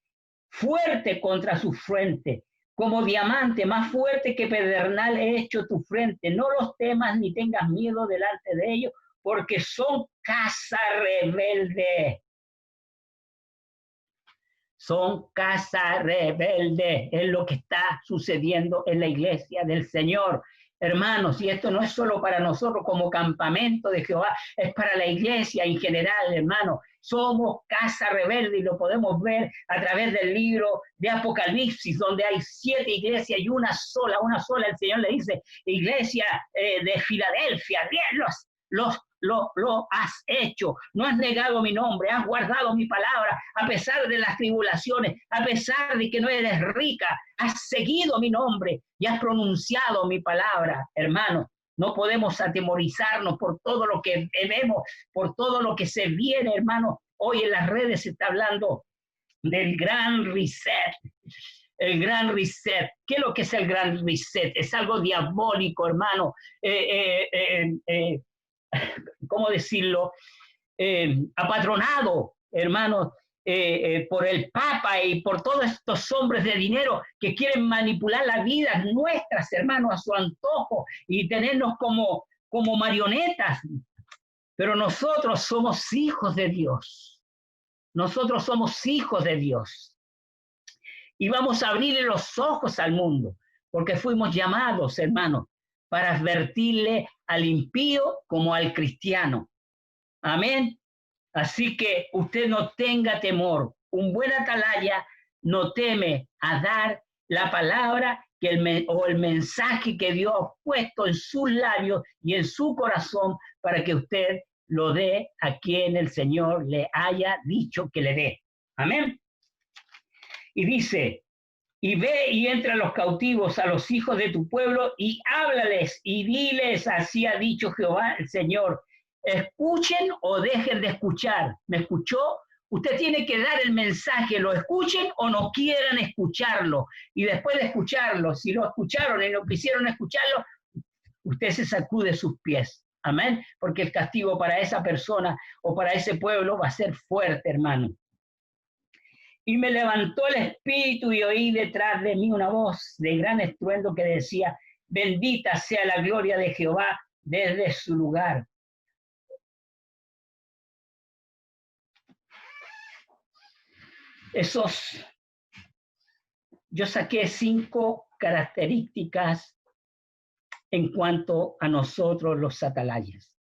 fuerte contra su frente. Como diamante, más fuerte que pedernal he hecho tu frente. No los temas ni tengas miedo delante de ellos, porque son casa rebelde. Son casa rebelde. Es lo que está sucediendo en la iglesia del Señor. Hermanos, y esto no es solo para nosotros como campamento de Jehová, es para la iglesia en general, hermanos. Somos casa rebelde, y lo podemos ver a través del libro de Apocalipsis, donde hay 7 iglesias y una sola. El Señor le dice, iglesia de Filadelfia, lo has hecho, no has negado mi nombre, has guardado mi palabra, a pesar de las tribulaciones, a pesar de que no eres rica, has seguido mi nombre y has pronunciado mi palabra. Hermano, no podemos atemorizarnos por todo lo que vemos, por todo lo que se viene, hermano. Hoy en las redes se está hablando del gran reset. El gran reset. ¿Qué es lo que es el gran reset? Es algo diabólico, hermano. ¿Cómo decirlo? Apatronado, hermanos, por el Papa y por todos estos hombres de dinero que quieren manipular las vidas nuestras, hermanos, a su antojo, y tenernos como marionetas. Pero nosotros somos hijos de Dios. Nosotros somos hijos de Dios. Y vamos a abrirle los ojos al mundo, porque fuimos llamados, hermanos, para advertirle al impío como al cristiano. Amén. Así que usted no tenga temor. Un buen atalaya no teme a dar la palabra o el mensaje que Dios ha puesto en sus labios y en su corazón, para que usted lo dé a quien el Señor le haya dicho que le dé. Amén. Y dice, y ve y entra a los cautivos, a los hijos de tu pueblo, y háblales y diles, así ha dicho Jehová el Señor. Escuchen o dejen de escuchar. ¿Me escuchó? Usted tiene que dar el mensaje, lo escuchen o no quieran escucharlo. Y después de escucharlo, si lo escucharon y no quisieron escucharlo, usted se sacude sus pies. Amén. Porque el castigo para esa persona o para ese pueblo va a ser fuerte, hermano. Y me levantó el espíritu, y oí detrás de mí una voz de gran estruendo que decía, Bendita sea la gloria de Jehová desde su lugar. Yo saqué 5 características en cuanto a nosotros los atalayas.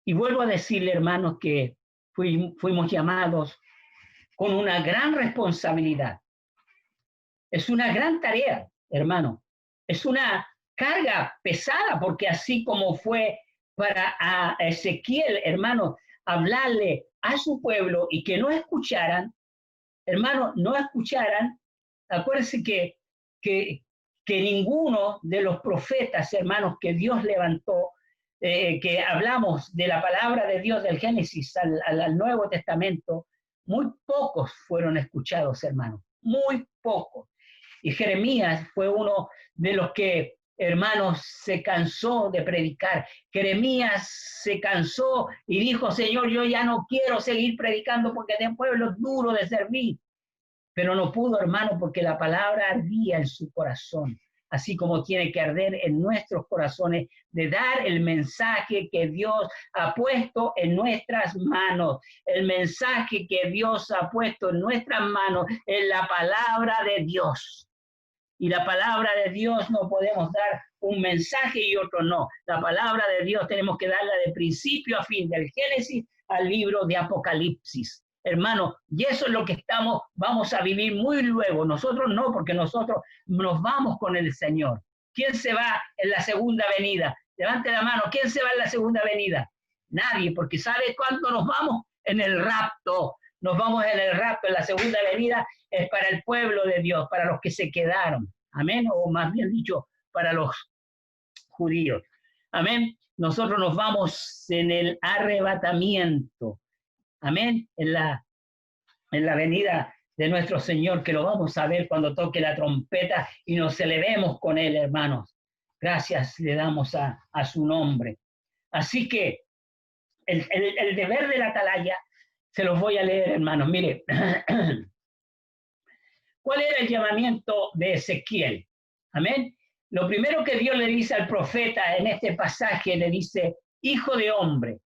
Y vuelvo a decirle, hermanos, que fuimos llamados con una gran responsabilidad. Es una gran tarea, hermano. Es una carga pesada, porque así como fue para a Ezequiel, hermano, hablarle a su pueblo y que no escucharan, hermano, no escucharan. Acuérdense que ninguno de los profetas, hermanos, que Dios levantó, que hablamos de la palabra de Dios del Génesis al Nuevo Testamento, muy pocos fueron escuchados, hermanos, muy pocos. Y Jeremías fue uno de los que, hermanos, se cansó de predicar. Jeremías se cansó y dijo, Señor, yo ya no quiero seguir predicando porque de pueblo es duro de servir. Pero no pudo, hermano, porque la palabra ardía en su corazón, así como tiene que arder en nuestros corazones, de dar el mensaje que Dios ha puesto en nuestras manos. El mensaje que Dios ha puesto en nuestras manos es la palabra de Dios. Y la palabra de Dios no podemos dar un mensaje y otro no. La palabra de Dios tenemos que darla de principio a fin, del Génesis al libro de Apocalipsis. Hermano, y eso es lo que vamos a vivir muy luego. Nosotros no, porque nosotros nos vamos con el Señor. ¿Quién se va en la segunda venida? Levante la mano. ¿Quién se va en la segunda venida? Nadie, porque ¿sabe cuándo nos vamos? En el rapto. Nos vamos en el rapto, en la segunda venida es para el pueblo de Dios, para los que se quedaron. Amén, o más bien dicho, para los judíos. Amén. Nosotros nos vamos en el arrebatamiento. Amén. En la venida de nuestro Señor, que lo vamos a ver cuando toque la trompeta y nos elevemos con Él, hermanos. Gracias le damos a su nombre. Así que el deber de la atalaya, se los voy a leer, hermanos. Mire, ¿cuál era el llamamiento de Ezequiel? Amén. Lo primero que Dios le dice al profeta en este pasaje, le dice, hijo de hombre.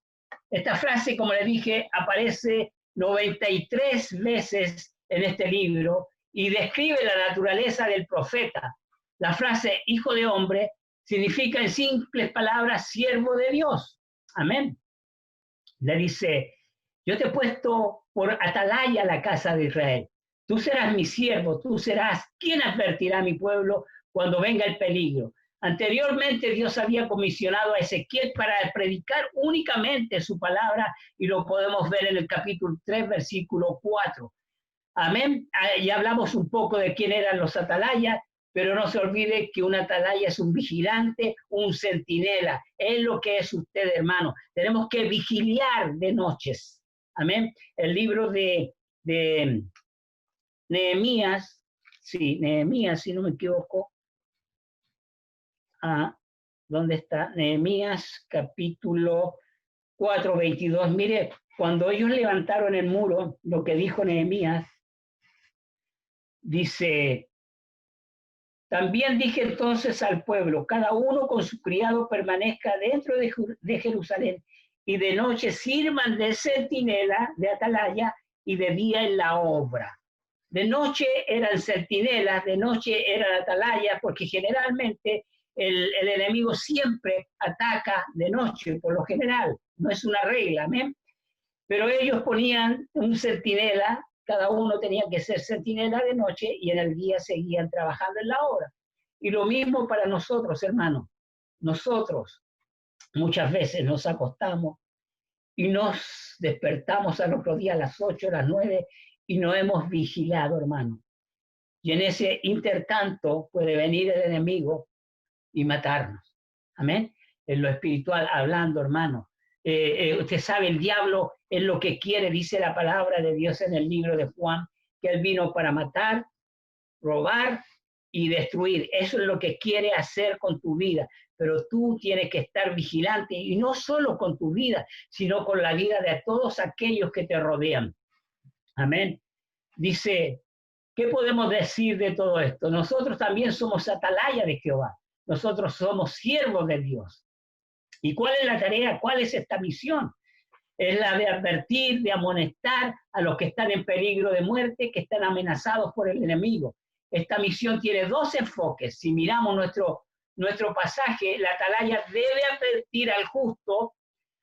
Esta frase, como le dije, aparece 93 veces en este libro y describe la naturaleza del profeta. La frase hijo de hombre significa en simples palabras siervo de Dios. Amén. Le dice, yo te he puesto por atalaya a la casa de Israel. Tú serás mi siervo, tú serás quien advertirá a mi pueblo cuando venga el peligro. Anteriormente Dios había comisionado a Ezequiel para predicar únicamente su palabra y lo podemos ver en el capítulo 3, versículo 4. Amén. Ya hablamos un poco de quién eran los atalayas, pero no se olvide que un atalaya es un vigilante, un centinela. Es lo que es usted, hermano. Tenemos que vigilar de noches. Amén. El libro de Nehemías, sí, Nehemías, si no me equivoco. ¿Dónde está? Nehemías, capítulo 4, 22. Mire, cuando ellos levantaron el muro, lo que dijo Nehemías, dice, también dije entonces al pueblo, cada uno con su criado permanezca dentro de Jerusalén y de noche sirvan de centinela, de atalaya, y de día en la obra. De noche eran centinelas, de noche eran atalayas, porque generalmente el enemigo siempre ataca de noche, por lo general, no es una regla, ¿eh? Pero ellos ponían un centinela, cada uno tenía que ser centinela de noche y en el día seguían trabajando en la obra. Y lo mismo para nosotros, hermanos. Nosotros muchas veces nos acostamos y nos despertamos al otro día a las 8, a las 9 y no hemos vigilado, hermano. Y en ese intertanto puede venir el enemigo y matarnos. Amén. En lo espiritual hablando, hermano. Usted sabe, el diablo es lo que quiere, dice la palabra de Dios en el libro de Juan, que él vino para matar, robar y destruir. Eso es lo que quiere hacer con tu vida. Pero tú tienes que estar vigilante y no solo con tu vida, sino con la vida de todos aquellos que te rodean. Amén. Dice, ¿qué podemos decir de todo esto? Nosotros también somos atalaya de Jehová. nosotros somos siervos de Dios. ¿Y cuál es la tarea? ¿Cuál es esta misión? Es la de advertir, de amonestar a los que están en peligro de muerte, que están amenazados por el enemigo. Esta misión tiene dos enfoques. Si miramos nuestro pasaje, la atalaya debe advertir al justo,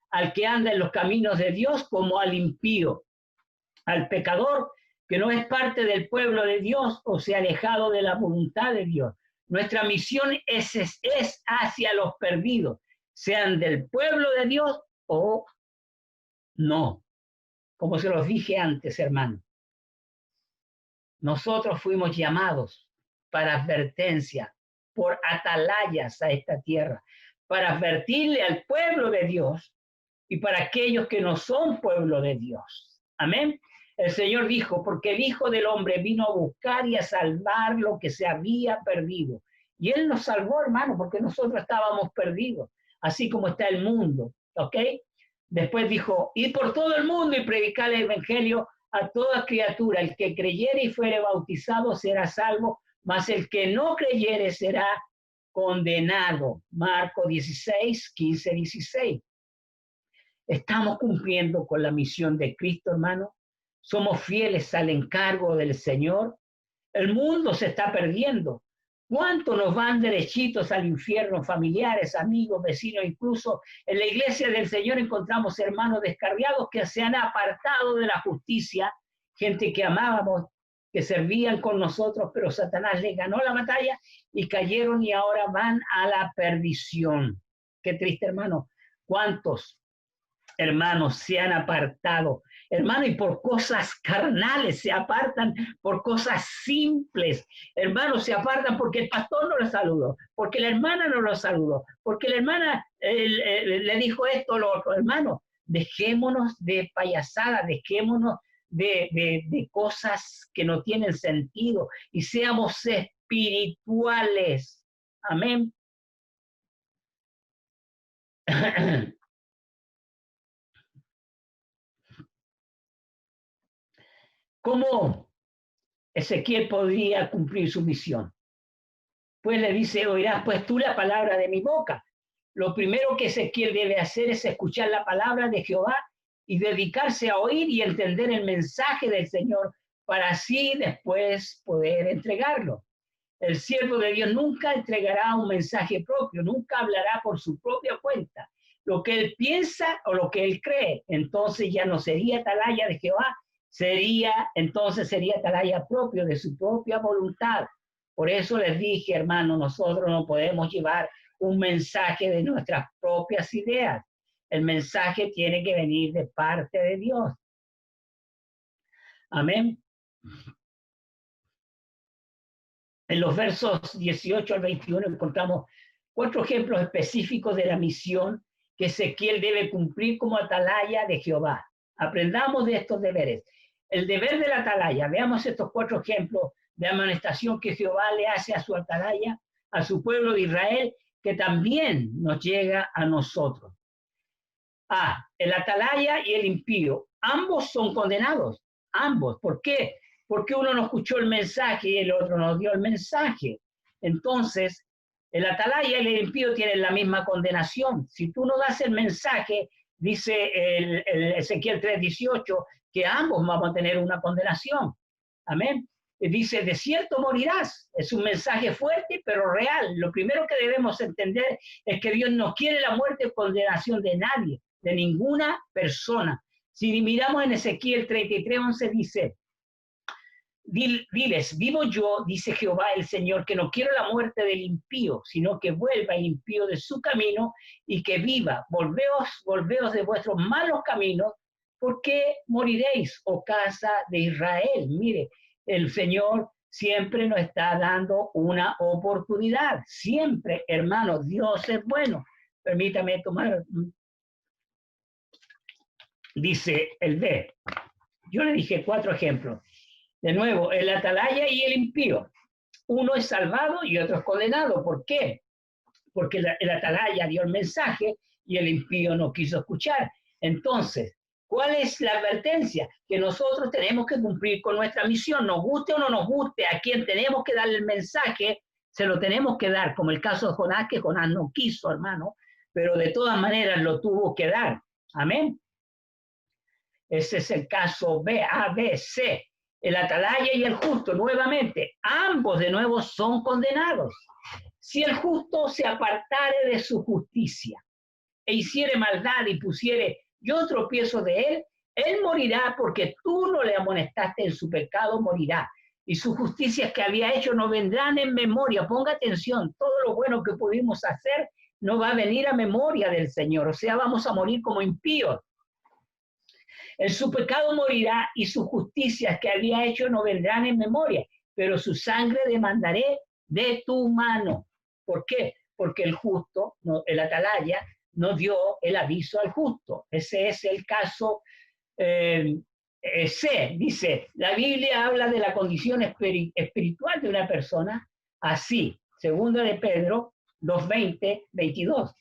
al que anda en los caminos de Dios, como al impío, al pecador que no es parte del pueblo de Dios o se ha alejado de la voluntad de Dios. Nuestra misión es hacia los perdidos, sean del pueblo de Dios o no. Como se los dije antes, hermano, nosotros fuimos llamados para advertencia, por atalayas a esta tierra, para advertirle al pueblo de Dios y para aquellos que no son pueblo de Dios. Amén. El Señor dijo, porque el Hijo del Hombre vino a buscar y a salvar lo que se había perdido. Y Él nos salvó, hermano, porque nosotros estábamos perdidos, así como está el mundo, ¿ok? Después dijo, ir por todo el mundo y predicar el evangelio a toda criatura. El que creyere y fuere bautizado será salvo, mas el que no creyere será condenado. Marcos 16, 15, 16. ¿Estamos cumpliendo con la misión de Cristo, hermano? ¿Somos fieles al encargo del Señor? El mundo se está perdiendo. ¿Cuántos nos van derechitos al infierno? Familiares, amigos, vecinos, incluso en la iglesia del Señor encontramos hermanos descarriados que se han apartado de la justicia, gente que amábamos, que servían con nosotros, pero Satanás les ganó la batalla y cayeron y ahora van a la perdición. Qué triste, hermano. ¿Cuántos hermanos se han apartado? Hermano, y por cosas carnales se apartan, por cosas simples. Hermanos, se apartan porque el pastor no lo saludó, porque la hermana no lo saludó, porque la hermana le dijo esto o lo otro. Hermano, dejémonos de payasadas, dejémonos de cosas que no tienen sentido y seamos espirituales. Amén. ¿Cómo Ezequiel podría cumplir su misión? Pues le dice, oirás pues tú la palabra de mi boca. Lo primero que Ezequiel debe hacer es escuchar la palabra de Jehová y dedicarse a oír y entender el mensaje del Señor para así después poder entregarlo. El siervo de Dios nunca entregará un mensaje propio, nunca hablará por su propia cuenta. Lo que él piensa o lo que él cree, entonces ya no sería atalaya de Jehová, sería atalaya propio de su propia voluntad. Por eso les dije, hermano, nosotros no podemos llevar un mensaje de nuestras propias ideas. El mensaje tiene que venir de parte de Dios. Amén. En los versos 18 al 21 encontramos 4 ejemplos específicos de la misión que Ezequiel debe cumplir como atalaya de Jehová. Aprendamos de estos deberes. El deber de la atalaya, veamos estos 4 ejemplos de amonestación que Jehová le hace a su atalaya, a su pueblo de Israel, que también nos llega a nosotros. El atalaya y el impío, ambos son condenados, ambos. ¿Por qué? Porque uno no escuchó el mensaje y el otro no dio el mensaje. Entonces, el atalaya y el impío tienen la misma condenación. Si tú no das el mensaje, dice el Ezequiel 3:18, que ambos vamos a tener una condenación. Amén. Dice, de cierto morirás. Es un mensaje fuerte, pero real. Lo primero que debemos entender es que Dios no quiere la muerte o condenación de nadie, de ninguna persona. Si miramos en Ezequiel 33:11, dice, diles, vivo yo, dice Jehová el Señor, que no quiero la muerte del impío, sino que vuelva el impío de su camino y que viva. Volveos de vuestros malos caminos, porque moriréis, oh casa de Israel. Mire, el Señor siempre nos está dando una oportunidad. Siempre, hermanos, Dios es bueno. Permítame tomar. Dice el B. Yo le dije 4 ejemplos. De nuevo, el atalaya y el impío. Uno es salvado y otro es condenado. ¿Por qué? Porque el atalaya dio el mensaje y el impío no quiso escuchar. Entonces, ¿cuál es la advertencia? Que nosotros tenemos que cumplir con nuestra misión, nos guste o no nos guste, a quien tenemos que darle el mensaje, se lo tenemos que dar, como el caso de Jonás, que Jonás no quiso, hermano, pero de todas maneras lo tuvo que dar. Amén. Ese es el caso B, A, B, C. El atalaya y el justo, nuevamente, ambos de nuevo son condenados. Si el justo se apartare de su justicia e hiciere maldad y pusiere yo tropiezo de él morirá porque tú no le amonestaste en su pecado, morirá. Y sus justicias que había hecho no vendrán en memoria. Ponga atención, todo lo bueno que pudimos hacer no va a venir a memoria del Señor. O sea, vamos a morir como impíos. En su pecado morirá y sus justicias que había hecho no vendrán en memoria, pero su sangre demandaré de tu mano. ¿Por qué? Porque el justo, el atalaya, no dio el aviso al justo. Ese es el caso C. Dice, la Biblia habla de la condición espiritual de una persona así. Segunda de Pedro 2:20, 22.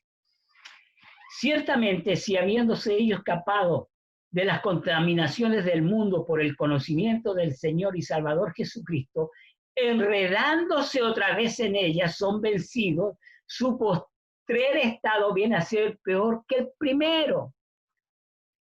Ciertamente, si habiéndose ellos escapado de las contaminaciones del mundo por el conocimiento del Señor y Salvador Jesucristo, enredándose otra vez en ellas, son vencidos, su postrer estado viene a ser peor que el primero.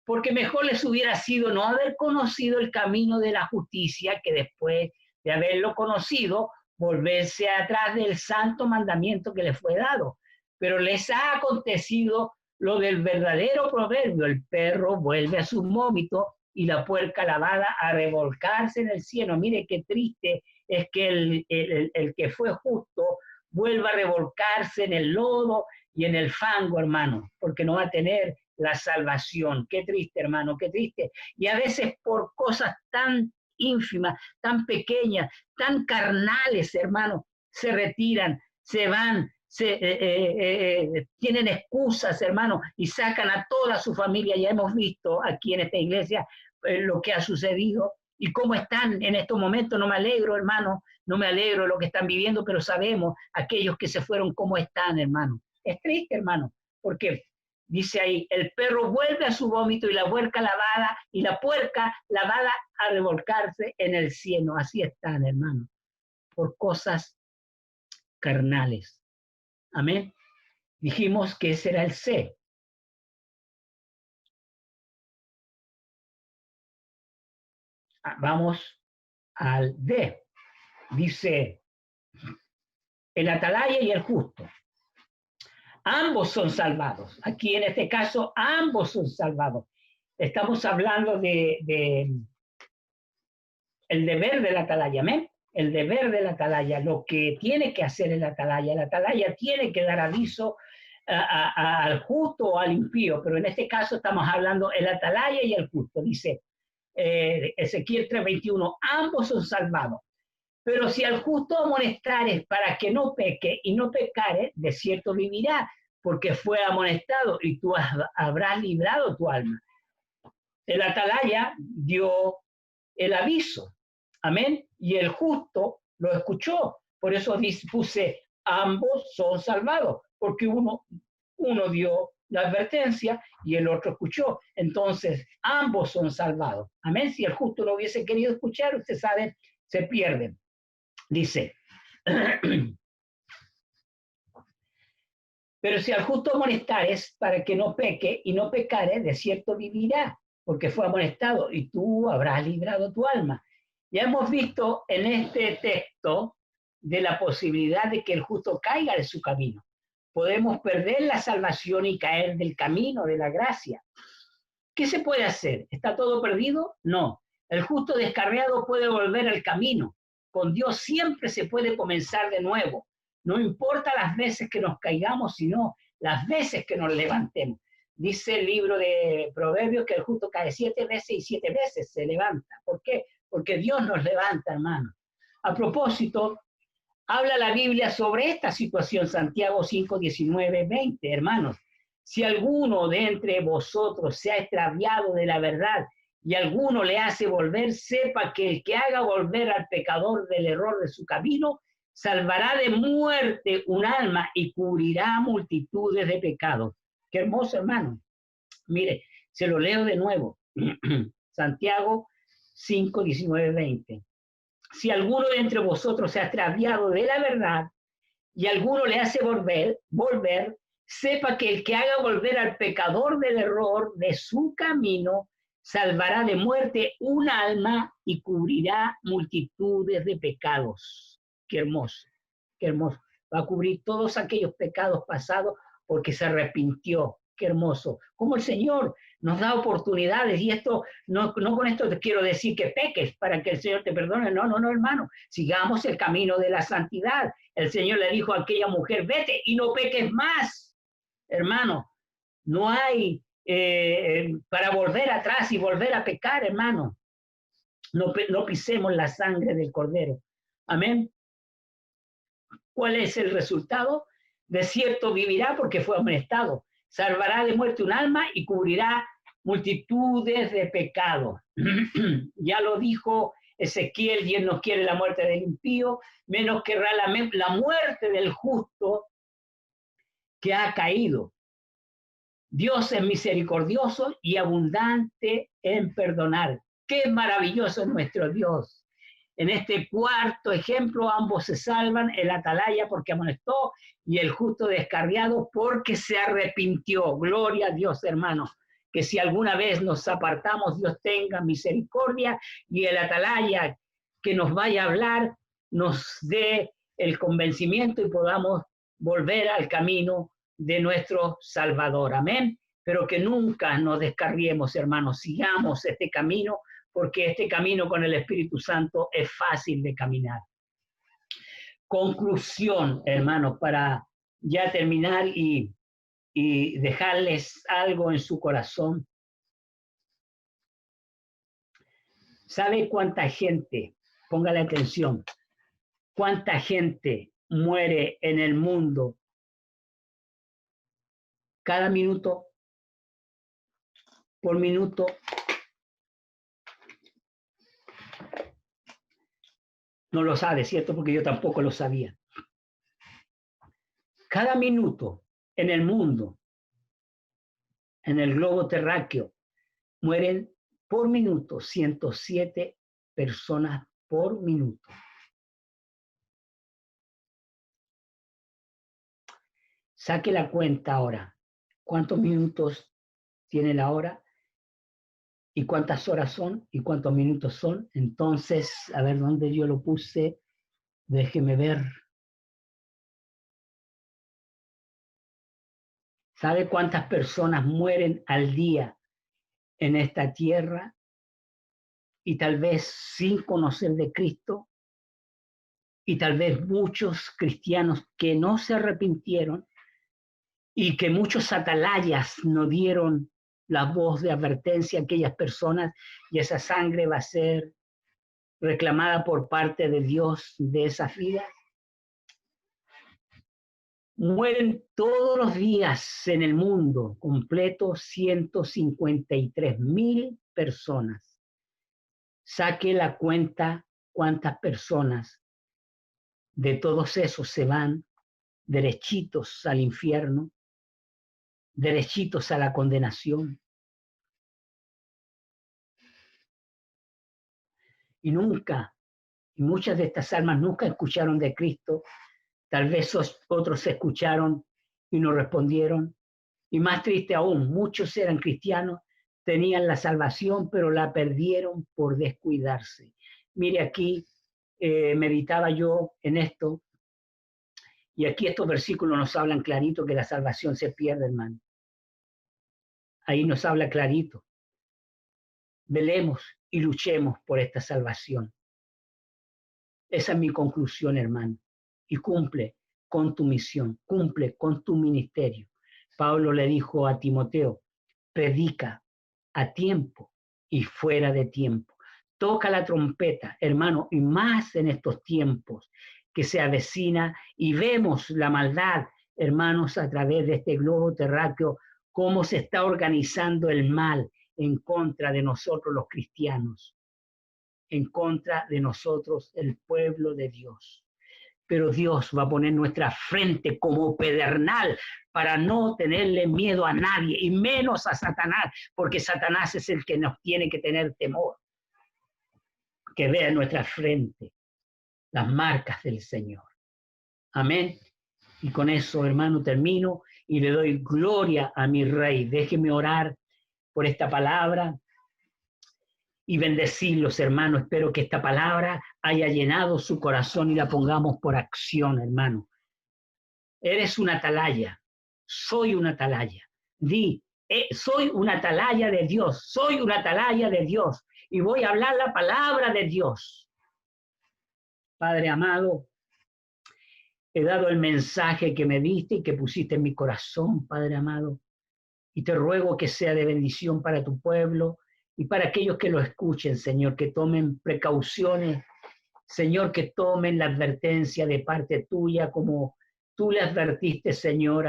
Porque mejor les hubiera sido no haber conocido el camino de la justicia que después de haberlo conocido, volverse atrás del santo mandamiento que les fue dado. Pero les ha acontecido lo del verdadero proverbio, el perro vuelve a su vómito y la puerca lavada a revolcarse en el cielo. Mire qué triste es que el que fue justo vuelva a revolcarse en el lodo y en el fango, hermano, porque no va a tener la salvación. Qué triste, hermano, qué triste. Y a veces por cosas tan ínfimas, tan pequeñas, tan carnales, hermano, se retiran, se van, tienen excusas, hermano, y sacan a toda su familia. Ya hemos visto aquí en esta iglesia lo que ha sucedido y cómo están en estos momentos. No me alegro, hermano, no me alegro de lo que están viviendo, pero sabemos aquellos que se fueron cómo están, hermano. Es triste, hermano, porque dice ahí, el perro vuelve a su vómito y la puerca lavada a revolcarse en el cielo. Así están, hermano, por cosas carnales. Amén. Dijimos que ese era el C. Vamos al D. Dice, el atalaya y el justo. Ambos son salvados. Aquí en este caso, ambos son salvados. Estamos hablando de el deber del atalaya, ¿amén? El deber del atalaya, lo que tiene que hacer el atalaya tiene que dar aviso al justo o al impío, pero en este caso estamos hablando el atalaya y el justo. Dice Ezequiel 3:21, ambos son salvados. Pero si al justo amonestares para que no peque y no pecare, de cierto vivirá, porque fue amonestado y tú habrás librado tu alma. El atalaya dio el aviso, amén, y el justo lo escuchó. Por eso puse, ambos son salvados, porque uno dio la advertencia y el otro escuchó. Entonces, ambos son salvados. Amén. Si el justo no hubiese querido escuchar, usted sabe, se pierden. Dice, pero si al justo amonestares para que no peque y no pecare, de cierto vivirá, porque fue amonestado y tú habrás librado tu alma. Ya hemos visto en este texto de la posibilidad de que el justo caiga de su camino. Podemos perder la salvación y caer del camino de la gracia. ¿Qué se puede hacer? ¿Está todo perdido? No. El justo descarriado puede volver al camino. Con Dios siempre se puede comenzar de nuevo. No importa las veces que nos caigamos, sino las veces que nos levantemos. Dice el libro de Proverbios que el justo cae 7 veces y 7 veces se levanta. ¿Por qué? Porque Dios nos levanta, hermano. A propósito, habla la Biblia sobre esta situación, Santiago 5, 19, 20, hermanos. Si alguno de entre vosotros se ha extraviado de la verdad y alguno le hace volver, sepa que el que haga volver al pecador del error de su camino, salvará de muerte un alma y cubrirá multitudes de pecados. Qué hermoso, hermano. Mire, se lo leo de nuevo. Santiago 5, 19, 20. Si alguno de entre vosotros se ha extraviado de la verdad y alguno le hace volver, sepa que el que haga volver al pecador del error de su camino, salvará de muerte un alma y cubrirá multitudes de pecados. Qué hermoso, qué hermoso. Va a cubrir todos aquellos pecados pasados porque se arrepintió. Qué hermoso. Como el Señor nos da oportunidades, y esto no con esto te quiero decir que peques para que el Señor te perdone. No, hermano. Sigamos el camino de la santidad. El Señor le dijo a aquella mujer, vete y no peques más. Hermano, no hay para volver atrás y volver a pecar, hermano. No pisemos la sangre del Cordero. Amén. ¿Cuál es el resultado? De cierto vivirá porque fue amonestado. Salvará de muerte un alma y cubrirá multitudes de pecados. Ya lo dijo Ezequiel, Dios no quiere la muerte del impío, menos querrá la muerte del justo que ha caído. Dios es misericordioso y abundante en perdonar. Qué maravilloso es nuestro Dios. En este cuarto ejemplo, ambos se salvan, el atalaya porque amonestó y el justo descarriado porque se arrepintió. Gloria a Dios, hermanos. Que si alguna vez nos apartamos, Dios tenga misericordia y el atalaya que nos vaya a hablar nos dé el convencimiento y podamos volver al camino de nuestro Salvador. Amén. Pero que nunca nos descarriemos, hermanos. Sigamos este camino, porque este camino con el Espíritu Santo es fácil de caminar. Conclusión, hermanos, para ya terminar y dejarles algo en su corazón. ¿Sabe cuánta gente, póngale atención, cuánta gente muere en el mundo cada minuto, por minuto? No lo sabe, ¿cierto? Porque yo tampoco lo sabía. Cada minuto en el mundo, en el globo terráqueo, mueren por minuto 107 personas por minuto. Saque la cuenta ahora. ¿Cuántos minutos tiene la hora? ¿Y cuántas horas son? ¿Y cuántos minutos son? Entonces, a ver dónde yo lo puse. Déjeme ver. ¿Sabe cuántas personas mueren al día en esta tierra? Y tal vez sin conocer de Cristo. Y tal vez muchos cristianos que no se arrepintieron y que muchos atalayas no dieron la voz de advertencia a aquellas personas, y esa sangre va a ser reclamada por parte de Dios de esas vidas. Mueren todos los días en el mundo completo 153,000 personas. Saque la cuenta cuántas personas de todos esos se van derechitos al infierno, derechitos a la condenación. Y muchas de estas almas nunca escucharon de Cristo. Tal vez otros escucharon y no respondieron. Y más triste aún, muchos eran cristianos, tenían la salvación, pero la perdieron por descuidarse. Mire aquí, meditaba yo en esto, y aquí estos versículos nos hablan clarito que la salvación se pierde, hermano. Ahí nos habla clarito. Velemos y luchemos por esta salvación. Esa es mi conclusión, hermano. Y cumple con tu misión, cumple con tu ministerio. Pablo le dijo a Timoteo, predica a tiempo y fuera de tiempo. Toca la trompeta, hermano, y más en estos tiempos que se avecina y vemos la maldad, hermanos, a través de este globo terráqueo, cómo se está organizando el mal en contra de nosotros los cristianos, en contra de nosotros el pueblo de Dios. Pero Dios va a poner nuestra frente como pedernal para no tenerle miedo a nadie y menos a Satanás, porque Satanás es el que nos tiene que tener temor. Que vea en nuestra frente las marcas del Señor. Amén. Y con eso, hermano, termino y le doy gloria a mi Rey. Déjeme orar por esta palabra y bendecirlos, hermano. Espero que esta palabra haya llenado su corazón y la pongamos por acción, hermano. Eres una atalaya. Soy una atalaya. Di, soy una atalaya de Dios. Soy una atalaya de Dios. Y voy a hablar la palabra de Dios. Padre amado, he dado el mensaje que me diste y que pusiste en mi corazón, Padre amado. Y te ruego que sea de bendición para tu pueblo y para aquellos que lo escuchen, Señor, que tomen precauciones, Señor, que tomen la advertencia de parte tuya, como tú le advertiste, Señor,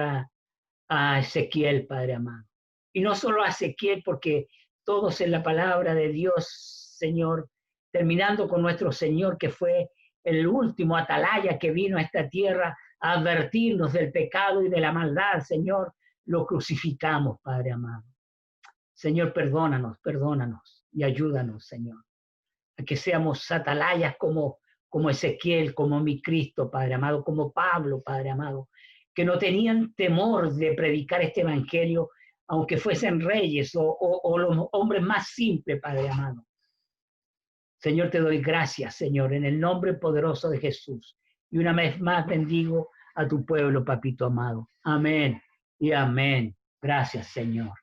a Ezequiel, Padre amado. Y no solo a Ezequiel, porque todos en la palabra de Dios, Señor, terminando con nuestro Señor, que fue el último atalaya que vino a esta tierra a advertirnos del pecado y de la maldad, Señor, lo crucificamos, Padre amado. Señor, perdónanos, perdónanos y ayúdanos, Señor, a que seamos atalayas como Ezequiel, como mi Cristo, Padre amado, como Pablo, Padre amado, que no tenían temor de predicar este evangelio, aunque fuesen reyes o los hombres más simples, Padre amado. Señor, te doy gracias, Señor, en el nombre poderoso de Jesús. Y una vez más bendigo a tu pueblo, papito amado. Amén y amén. Gracias, Señor.